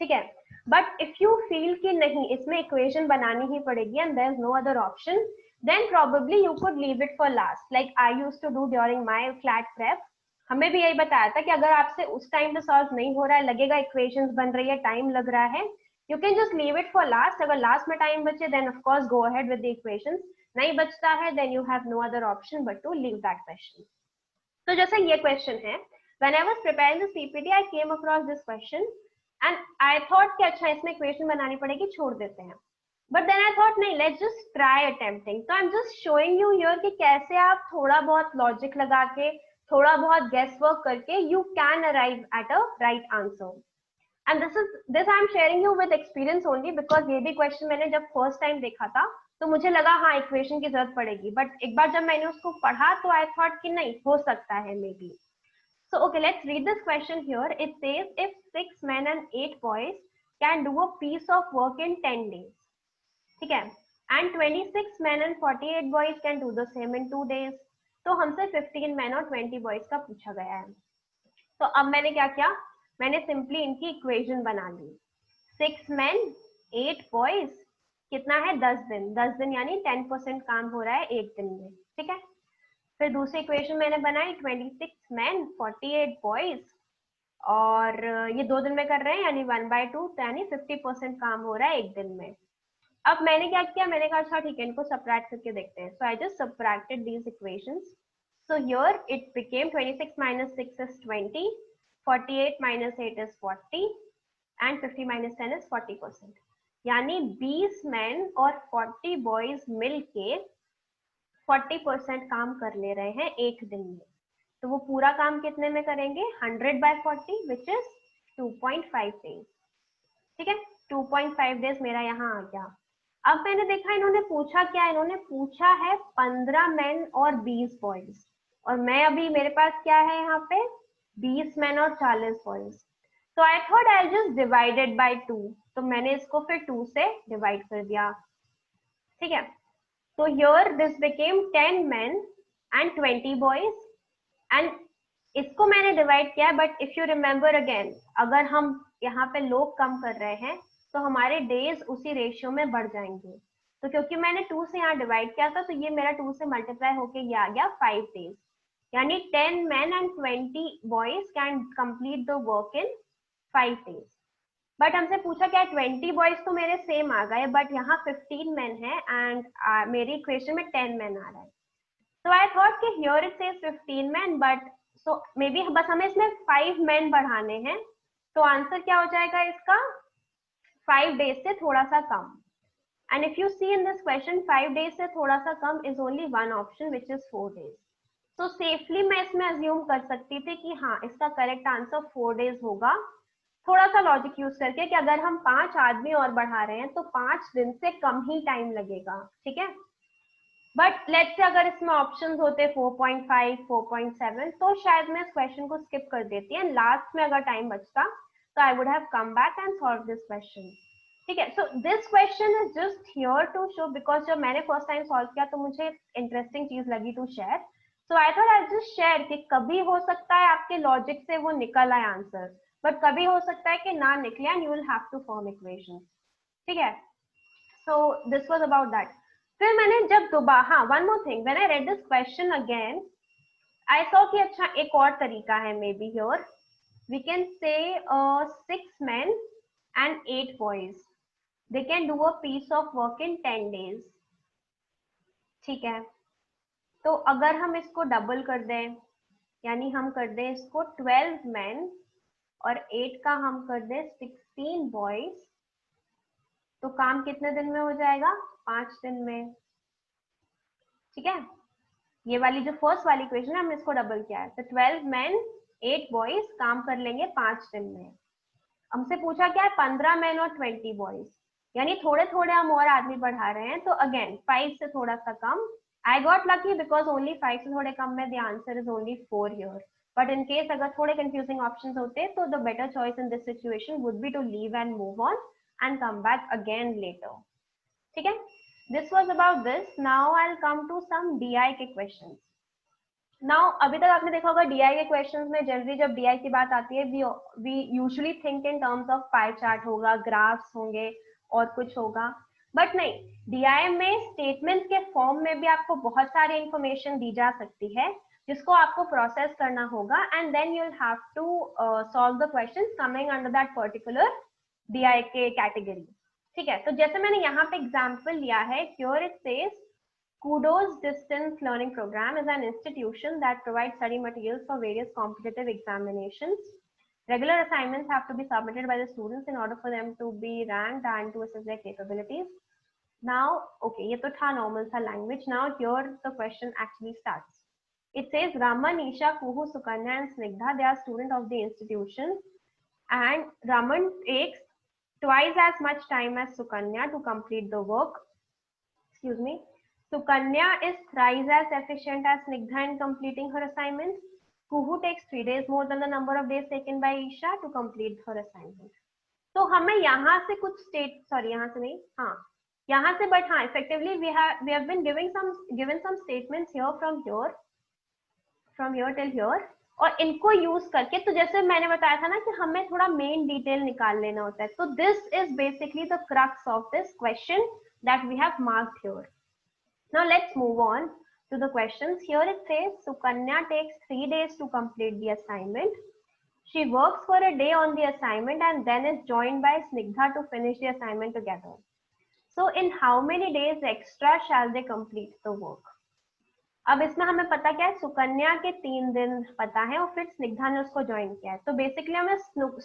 ठीक है, बट इफ यू फील कि नहीं इसमें इक्वेशन बनानी ही पड़ेगी and there is no other option, then probably you could leave it for last, like I used to do during my CLAT prep. हमें भी यही बताया था कि अगर आपसे उस टाइम पे सॉल्व नहीं हो रहा है, लगेगा इक्वेशंस बन रही है, टाइम लग रहा है, you can just leave it for last. अगर लास्ट में टाइम बचे then of course go ahead with the equations. नहीं बचता है then you have no other option but to leave that question. तो जैसे ये क्वेश्चन है, when I was preparing the CPT I came across this question and I thought कि अच्छा इसमें इक्वेशन बनानी पड़ेगी, छोड़ देते हैं. But then I thought नहीं, let's just try attempting. So I'm just showing you here कि कैसे आप थोड़ा बहुत लॉजिक लगा के, थोड़ा बहुत गेस वर्क करके you can arrive at a right answer. And this I'm sharing you with experience only because ये भी क्वेश्चन मैंने जब फर्स्ट टाइम देखा था तो मुझे लगा हाँ इक्वेशन की जरूरत पड़ेगी, बट एक बार जब मैंने उसको पढ़ा तो I thought कि नहीं हो सकता है may be. So okay, let's read this question here. It says if 6 men and 8 boys can do a piece of work in 10 days. ठीक है, and 26 men and 48 boys can do the same in 2 days. तो हमसे 15 men और 20 boys का पूछा गया है. तो अब मैंने क्या किया, मैंने सिंपली इनकी इक्वेशन बना ली. 6 men 8 boys कितना है 10 दिन. 10 दिन यानी 10% काम हो रहा है एक दिन में. ठीक है, फिर दूसरी इक्वेशन मैंने बनाई 26 men 48 boys और ये 2 दिन में कर रहे हैं यानी 1/2, यानी 50% काम हो रहा है एक दिन में. अब मैंने क्या किया, मैंने कहा अच्छा ठीक है इनको सबट्रैक्ट करके देखते हैं. So I just subtracted these equations. So here it became 26 - 6 is 20, 48 - 8 is 40 and 50 - 10 is 40%. यानी 20 men और 40 boys मिलके 40% काम कर ले रहे हैं एक दिन में, तो वो पूरा काम कितने में करेंगे? 100/40 विच इज 2.5 डेज। ठीक है, 2.5 डेज मेरा यहाँ आ गया। अब मैंने देखा इन्होंने पूछा क्या, इन्होंने पूछा है 15 मेन और 20 बॉयज, और मैं अभी मेरे पास क्या है यहाँ पे 20 मेन और 40 बॉयज। तो आई thought I just divided by 2, तो मैंने इसको फिर 2 से डिवाइड कर दिया। ठीक है, तो here this became 10 main and 20 boys, and इसको मैंने डिवाइड किया। But if you remember again, अगर हम यहाँ पे लोग कम कर रहे हैं तो हमारे डेज उसी रेशियो में बढ़ जाएंगे। तो क्योंकि मैंने 2 से यहाँ डिवाइड किया था, तो ये मेरा 2 से मल्टीप्लाई होके ये आ गया 5 डेज, यानी 10 men and 20 boys can complete the work in 5 days। But हमसे पूछा क्या, 20 बॉयज तो मेरे सेम आ गए, बट यहाँ 15 men है एंड मेरी इक्वेशन में 10 men आ रहा है। So I thought कि here it says 15 men, but so maybe बस हमें इसमें 5 men बढ़ाने हैं, तो आंसर क्या हो जाएगा इसका 5 days से थोड़ा सा कम। And if you see in this question 5 days से थोड़ा सा कम is only one option which is 4 days। तो सेफली मैं इसमें अज्यूम कर सकती थी कि हाँ इसका करेक्ट आंसर 4 डेज होगा, थोड़ा सा लॉजिक यूज करके कि अगर हम 5 आदमी और बढ़ा रहे हैं तो 5 दिन से कम ही टाइम लगेगा। ठीक है, बट लेट्स से अगर इसमें ऑप्शंस होते 4.5, 4.7, तो शायद मैं इस क्वेश्चन को स्किप कर देती है, लास्ट में अगर टाइम बचता तो I would have come back and solve this question. ठीक है, so this question is just here to show, because जब मैंने फर्स्ट टाइम सॉल्व किया तो मुझे इंटरेस्टिंग चीज लगी to share. So I thought I just share कि कभी हो सकता है आपके लॉजिक से वो निकल आए आंसर, बट कभी हो सकता है कि ना निकले and you will have to form equation. ठीक है, so this was about that. फिर मैंने जब दोबारा, हाँ one more thing, when I read this question again I saw कि अच्छा एक और तरीका है, maybe here we can say 6 men and 8 boys, they can do a piece of work in 10 days। ठीक है, तो अगर हम इसको डबल कर दें, यानी हम कर दें इसको 12 men और 8 का हम कर दें 16 boys, तो काम कितने दिन में हो जाएगा? 5 दिन में। ठीक है, ये वाली जो फर्स्ट वाली इक्वेशन है हमने इसको डबल किया है, तो 12 men 8 boys काम कर लेंगे 5 दिन में। हमसे पूछा क्या है 15 men और 20 boys, यानी थोड़े थोड़े हम और आदमी बढ़ा रहे हैं, तो अगेन 5 से थोड़ा सा कम। I got lucky because only 5 से थोड़े कम में the answer is only 4 here, but in case अगर थोड़े कंफ्यूजिंग ऑप्शंस होते तो the better choice in this situation would be to leave and move on and come back again later. ठीक है, this was about this. Now I will come to some DI के क्वेश्चंस। नाउ अभी तक आपने देखा होगा डीआई के क्वेश्चंस में जनरली जब डीआई की बात आती है we usually think in terms of pie chart होगा, ग्राफ्स होंगे और कुछ होगा, बट नहीं, डीआई में स्टेटमेंट के फॉर्म में भी आपको बहुत सारी इंफॉर्मेशन दी जा सकती है जिसको आपको प्रोसेस करना होगा, and then you will have to solve the questions coming under that particular DI के कैटेगरी। ठीक है, तो जैसे मैंने यहाँ पे एग्जाम्पल लिया है, here it says Kudos Distance Learning Program is an institution that provides study materials for various competitive examinations. Regular assignments have to be submitted by the students in order for them to be ranked and to assess their capabilities. Now, okay, ये तो था normal था language. Now here the question actually starts. It says Raman, Isha, Kuhu, Sukanya and Snigdha, they are students of the institution, and Raman takes twice as much time as Sukanya to complete the work. Excuse me. Sukanya is thrice as efficient as Snigdha in completing her assignments. Kuhu takes 3 days more than the number of days taken by Isha to complete her assignment. तो हमें यहाँ से कुछ यहाँ से नहीं, हाँ यहाँ से, but हाँ effectively we have been given some statements here from here till here, और इनको यूज करके, तो जैसे मैंने बताया था ना कि हमें थोड़ा मेन डिटेल निकाल लेना होता है, तो this is basically the crux of this question that we have marked here. Now let's move on to the questions. Here it says Sukanya takes 3 days to complete the assignment. She works for a day on the assignment and then is joined by Snigdha to finish the assignment together. So in how many days extra shall they complete the work? अब इसमें हमें पता क्या है, सुकन्या के 3 दिन पता है और फिर स्निग्धा ने उसको ज्वाइन किया है, तो बेसिकली हमें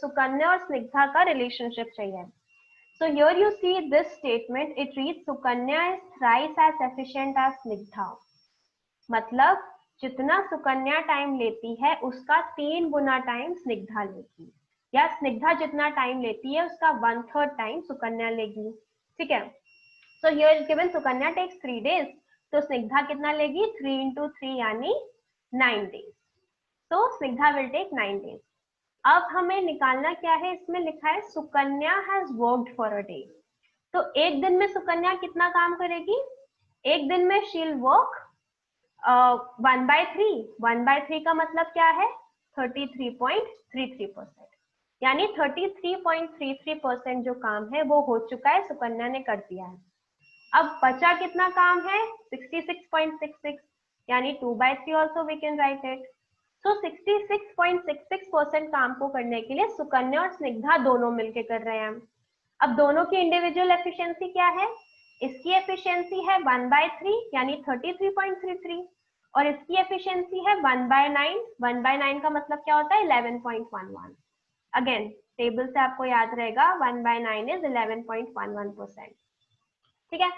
सुकन्या और स्निग्धा का रिलेशनशिप चाहिए। So here you see this statement, it reads Sukanya is thrice as efficient as Snigdha. मतलब जितना सुकन्या टाइम लेती है उसका 3 गुना टाइम स्निग्धा लेगी, या स्निग्धा जितना टाइम लेती है उसका 1/3 टाइम सुकन्या लेगी। ठीक है, so here is given Sukanya takes 3 days, तो स्निग्धा कितना लेगी 3 into 3 यानी 9 डेज। तो स्निग्धा विल टेक 9 डेज। अब हमें निकालना क्या है, इसमें लिखा है Sukanya has worked for a day. तो एक दिन में सुकन्या कितना काम करेगी, एक दिन में शील वर्क 1/3। 1/3 का मतलब क्या है 33.33%, यानी 33.33% जो काम है वो हो चुका है, सुकन्या ने कर दिया है। अब बचा कितना काम है 66.66, यानी 2/3 also we can write it. तो 66.66% काम को करने के लिए सुकन्या और स्निग्धा दोनों मिलकर कर रहे हैं। अब दोनों की इंडिविजुअल एफिशिएंसी क्या है, इसकी एफिशिएंसी है 1/3 यानी 33.33, और इसकी एफिशिएंसी है 1/9। 1/9 का मतलब क्या होता है 11.11। अगेन टेबल से आपको याद रहेगा 1/9 इज 11.11%। ठीक है,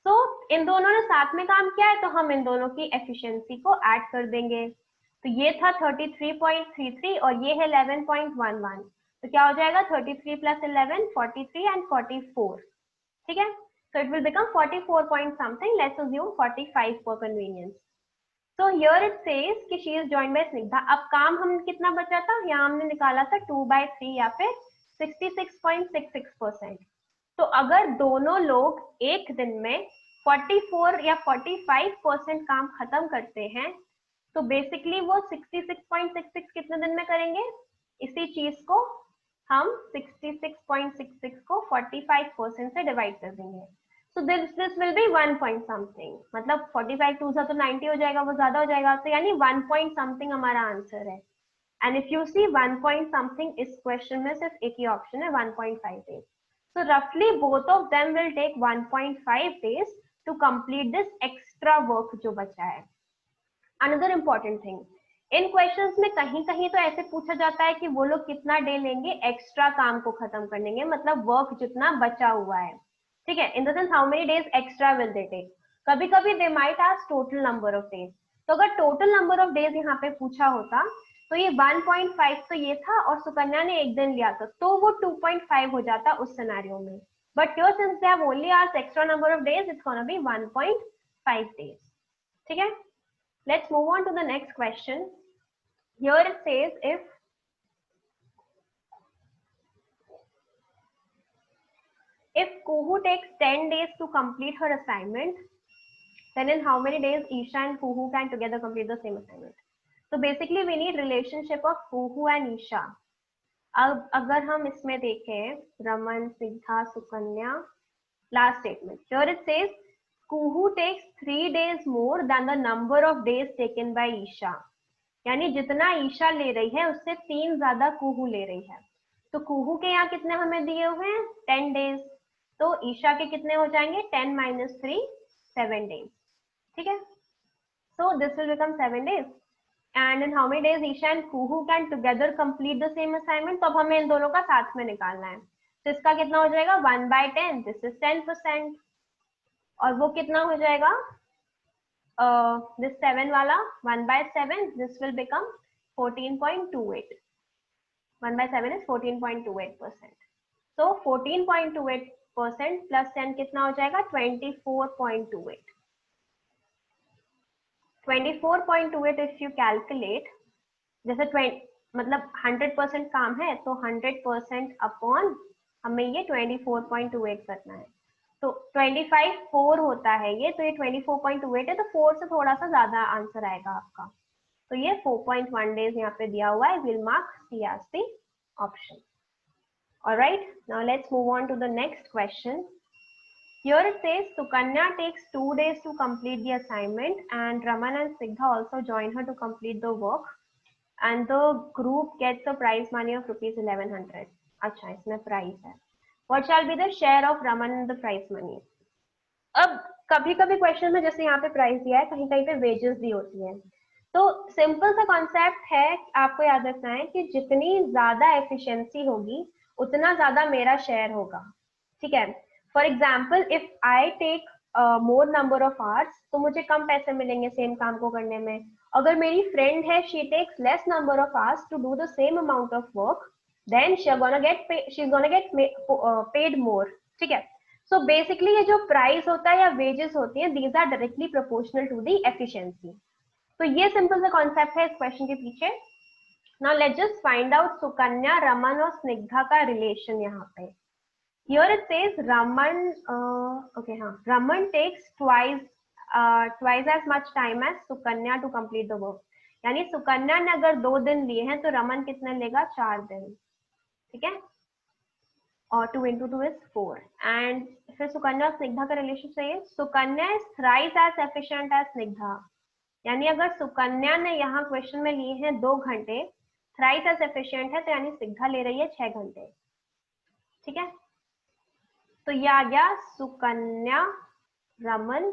तो इन दोनों ने साथ में काम किया है तो हम इन दोनों की एफिशिएंसी को ऐड कर देंगे। तो ये था 33.33 और ये है 11.11, तो क्या हो जाएगा 33 + 11 43 एंड 44। ठीक है, so it will become 44 point something, let's assume 45 for convenience. So here it says कि she is joined by Snigdha. अब काम हम कितना बचा था, यहाँ हमने निकाला था 2/3 या फिर 66.66%। तो अगर दोनों लोग एक दिन में 44 या 45% काम खत्म करते हैं तो बेसिकली वो 66.66 कितने दिन में करेंगे, इसी चीज को हम 66.66 को 45% से डिवाइड कर देंगे। सो this will be 1 point something, मतलब 45 2 तो 90 हो जाएगा, वो ज्यादा हो जाएगा, तो यानी 1 point something हमारा आंसर है। And if you see 1 point something इस क्वेश्चन में सिर्फ एक ही ऑप्शन है 1.5 days। So roughly both of them will take 1.5 days to complete this extra work जो बचा है। Another important thing, इन क्वेश्चंस में कहीं कहीं तो ऐसे पूछा जाता है कि वो लोग कितना डे लेंगे एक्स्ट्रा काम को खत्म करने के, मतलब वर्क जितना बचा हुआ है। ठीक है, in the sense how many days extra will they take. कभी कभी they might ask total number of days, तो अगर टोटल नंबर ऑफ डेज यहाँ पे पूछा होता तो ये 1.5 तो ये था और सुकन्या ने एक दिन लिया था तो वो 2.5 हो जाता उस सिनेरियो में। But here since they have only asked extra number of days, it's gonna be 1.5 days. ठीक है, let's move on to the next question. Here it says if Kuhu takes 10 days to complete her assignment, then in how many days Isha and Kuhu can together complete the same assignment? So basically we need relationship of Kuhu and Isha. अब अगर हम इसमें देखें Raman Snigdha Sukanya last statement, here it says Kuhu takes 3 days more than the number of days taken by Isha, यानी जितना ईशा ले रही है उससे 3 ज्यादा कुहू ले रही है। तो कुहू के यहाँ कितने हमें दिए हुए हैं 10 डेज, तो ईशा के कितने हो जाएंगे 10 - 3 7 डेज। ठीक है, so this will become 7 days and in how many days Isha and Kuhu can together complete the same assignment. तो अब हमें इन दोनों का साथ में निकालना है, तो इसका कितना हो जाएगा 1/10, दिस इज 10%, और वो कितना हो जाएगा this 7 वाला 1/7, this will become 14.28. 1/7 is 14.28%. So 14.28% plus 10 कितना हो जाएगा 24.28. 24.28 if you calculate, जैसे 20 मतलब 100% काम है तो 100% अपॉन हमें ये 24.28 करना है। तो 25 4 होता है ये, तो ये 24.28 है, तो 4 से थोड़ा सा ज्यादा आंसर आएगा आपका। तो ये 4.1 डेज यहाँ पे दिया हुआ है, will mark C as the option. Alright, now let's move on to the next question. Here it says Sukanya takes 2 days to complete the assignment and Raman and Snigdha also join her to complete the work and the group gets the prize money of rupees 1100. अच्छा, इसमें प्राइस है। What shall be the share of Raman in the prize money? अब कभी कभी क्वेश्चन में जैसे यहाँ पे प्राइस दिया है, कहीं कहीं पे वेजेस दी होती है, तो सिंपल सा कॉन्सेप्ट है, आपको याद रखना है कि जितनी ज्यादा एफिशिएंसी होगी उतना ज्यादा मेरा शेयर होगा। ठीक है, for example if I take more number of hours, तो मुझे कम पैसे मिलेंगे सेम काम को करने में. अगर मेरी फ्रेंड है, she takes less number of hours to do the same amount of work, then she is gonna get paid more. ठीक है. सो बेसिकली ये जो प्राइस होता है या वेजेस होती है, these are directly proportional to the efficiency. तो ये सिंपल सा कॉन्सेप्ट है इस क्वेश्चन के पीछे. Now let's just find out Sukanya, Raman और स्निग्धा का रिलेशन यहाँ पे. Here it says Raman, Raman takes twice as much time as Sukanya to complete the work. यानी सुकन्या ने अगर 2 दिन लिए हैं तो रमन कितने लेगा? 4 दिन. ठीक है. और 2 into 2 is 4. एंड फिर सुकन्या और स्निग्धा का रिलेशन चाहिए. Sukanya is thrice as efficient as Snigdha. यानी अगर सुकन्या ने यहाँ क्वेश्चन में लिए हैं 2 घंटे, thrice as efficient है, तो यानी स्निग्धा ले रही है 6 घंटे. ठीक है. तो ये आ गया Sukanya, Raman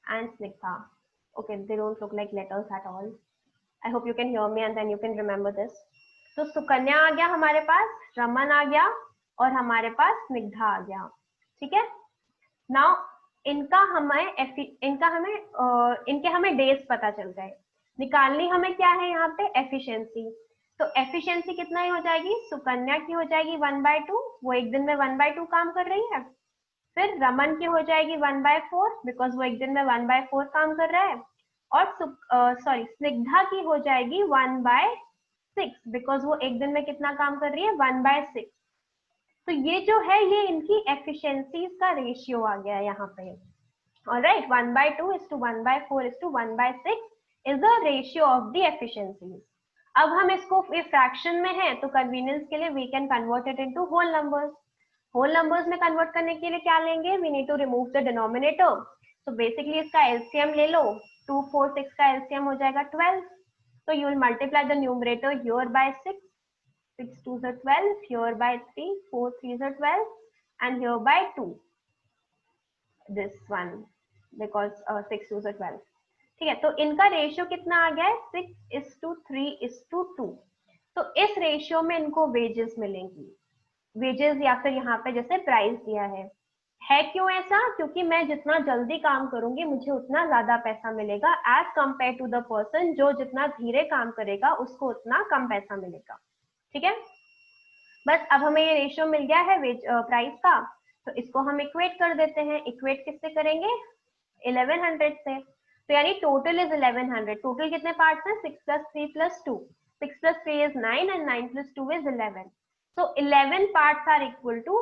and Snigdha. Okay, they don't look like letters at all. I hope you can hear me and then you can remember this. तो सुकन्या आ गया हमारे पास, रमन आ गया और हमारे पास स्निग्धा आ गया. ठीक है. नाउ इनके हमें डेज पता चल गए. निकालनी हमें क्या है यहाँ पे? एफिशिएंसी. तो एफिशिएंसी कितना ही हो जाएगी? सुकन्या की हो जाएगी 1/2, वो एक दिन में 1/2 काम कर रही है. फिर रमन की हो जाएगी 1/4, बिकॉज वो एक दिन में 1/4 काम कर रहा है. और स्निग्धा की हो जाएगी 1/6, बिकॉज वो एक दिन में कितना काम कर रही है? 1/6. तो ये जो है, ये इनकी एफिशिएंसीज का रेशियो आ गया है यहाँ पे. Alright, 1/2:1/4:1/6 is the ratio of the efficiencies. अब हम इसको फ्रैक्शन में है तो कन्वीनियंस के लिए we can convert it into whole numbers. Whole numbers में कन्वर्ट करने के लिए क्या लेंगे? We need to remove the denominator. तो बेसिकली इसका एलसीएम ले लो. 2, 4, 6 का एलसीएम हो जाएगा 12. तो you will multiply the numerator here bye 6. 6 2s are 12, here by 3, 4 3s are 12, and here by 2. This one, because 6 2s are 12. ठीक है. तो इनका रेशियो कितना आ गया है? 6:3:2. तो इस रेशियो में इनको वेजेस मिलेंगी. वेजेस या फिर यहाँ पे जैसे प्राइस दिया है क्यों ऐसा? क्योंकि मैं जितना जल्दी काम करूंगी मुझे उतना ज्यादा पैसा मिलेगा as compare to the person जो जितना धीरे काम करेगा उसको उतना कम पैसा मिलेगा. ठीक है. बस अब हमें ये रेशियो मिल गया है प्राइस का, तो इसको हम इक्वेट कर देते हैं. इक्वेट किससे करेंगे? 1100 से. तो यानी टोटल इज 1100. टोटल कितने पार्ट्स हैं? 6 + 3 + 2. 6 + 3 is 9 and 9 + 2 is 11. So 11 parts are equal to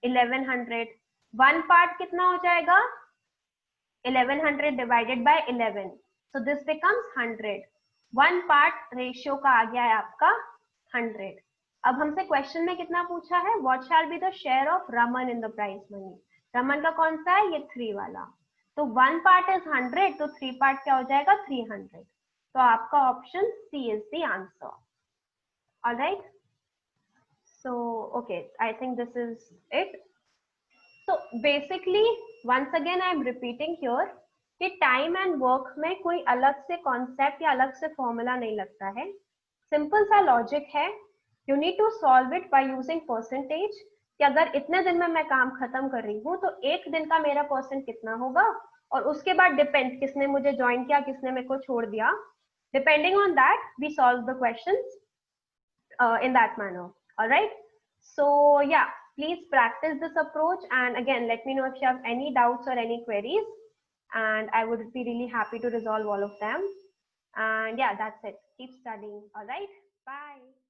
1100. One part कितना हो जाएगा? 1100 divided by 11. So this becomes 100. One part ratio का आ गया है आपका 100. अब हमसे क्वेश्चन में कितना पूछा है? What shall be the share of Raman in the prize money? Raman का कौन सा है? ये 3 वाला. तो 1 part is 100, तो 3 part क्या हो जाएगा? 300. तो आपका option C is the answer. Alright. So okay, I think this is it. So basically once again I am repeating here कि टाइम एंड वर्क में कोई अलग से कॉन्सेप्ट या अलग से फॉर्मूला नहीं लगता है. सिंपल सा लॉजिक है. You need to solve it by using percentage. कि अगर इतने दिन में मैं काम खत्म कर रही हूँ तो एक दिन का मेरा परसेंट कितना होगा, और उसके बाद डिपेंड किसने मुझे ज्वाइन किया, किसने मेरे को छोड़ दिया. Depending on that we solve the questions in that manner. All right. So yeah, please practice this approach, and again let me know if you have any doubts or any queries, and I would be really happy to resolve all of them. And yeah, that's it. Keep studying. All right. Bye.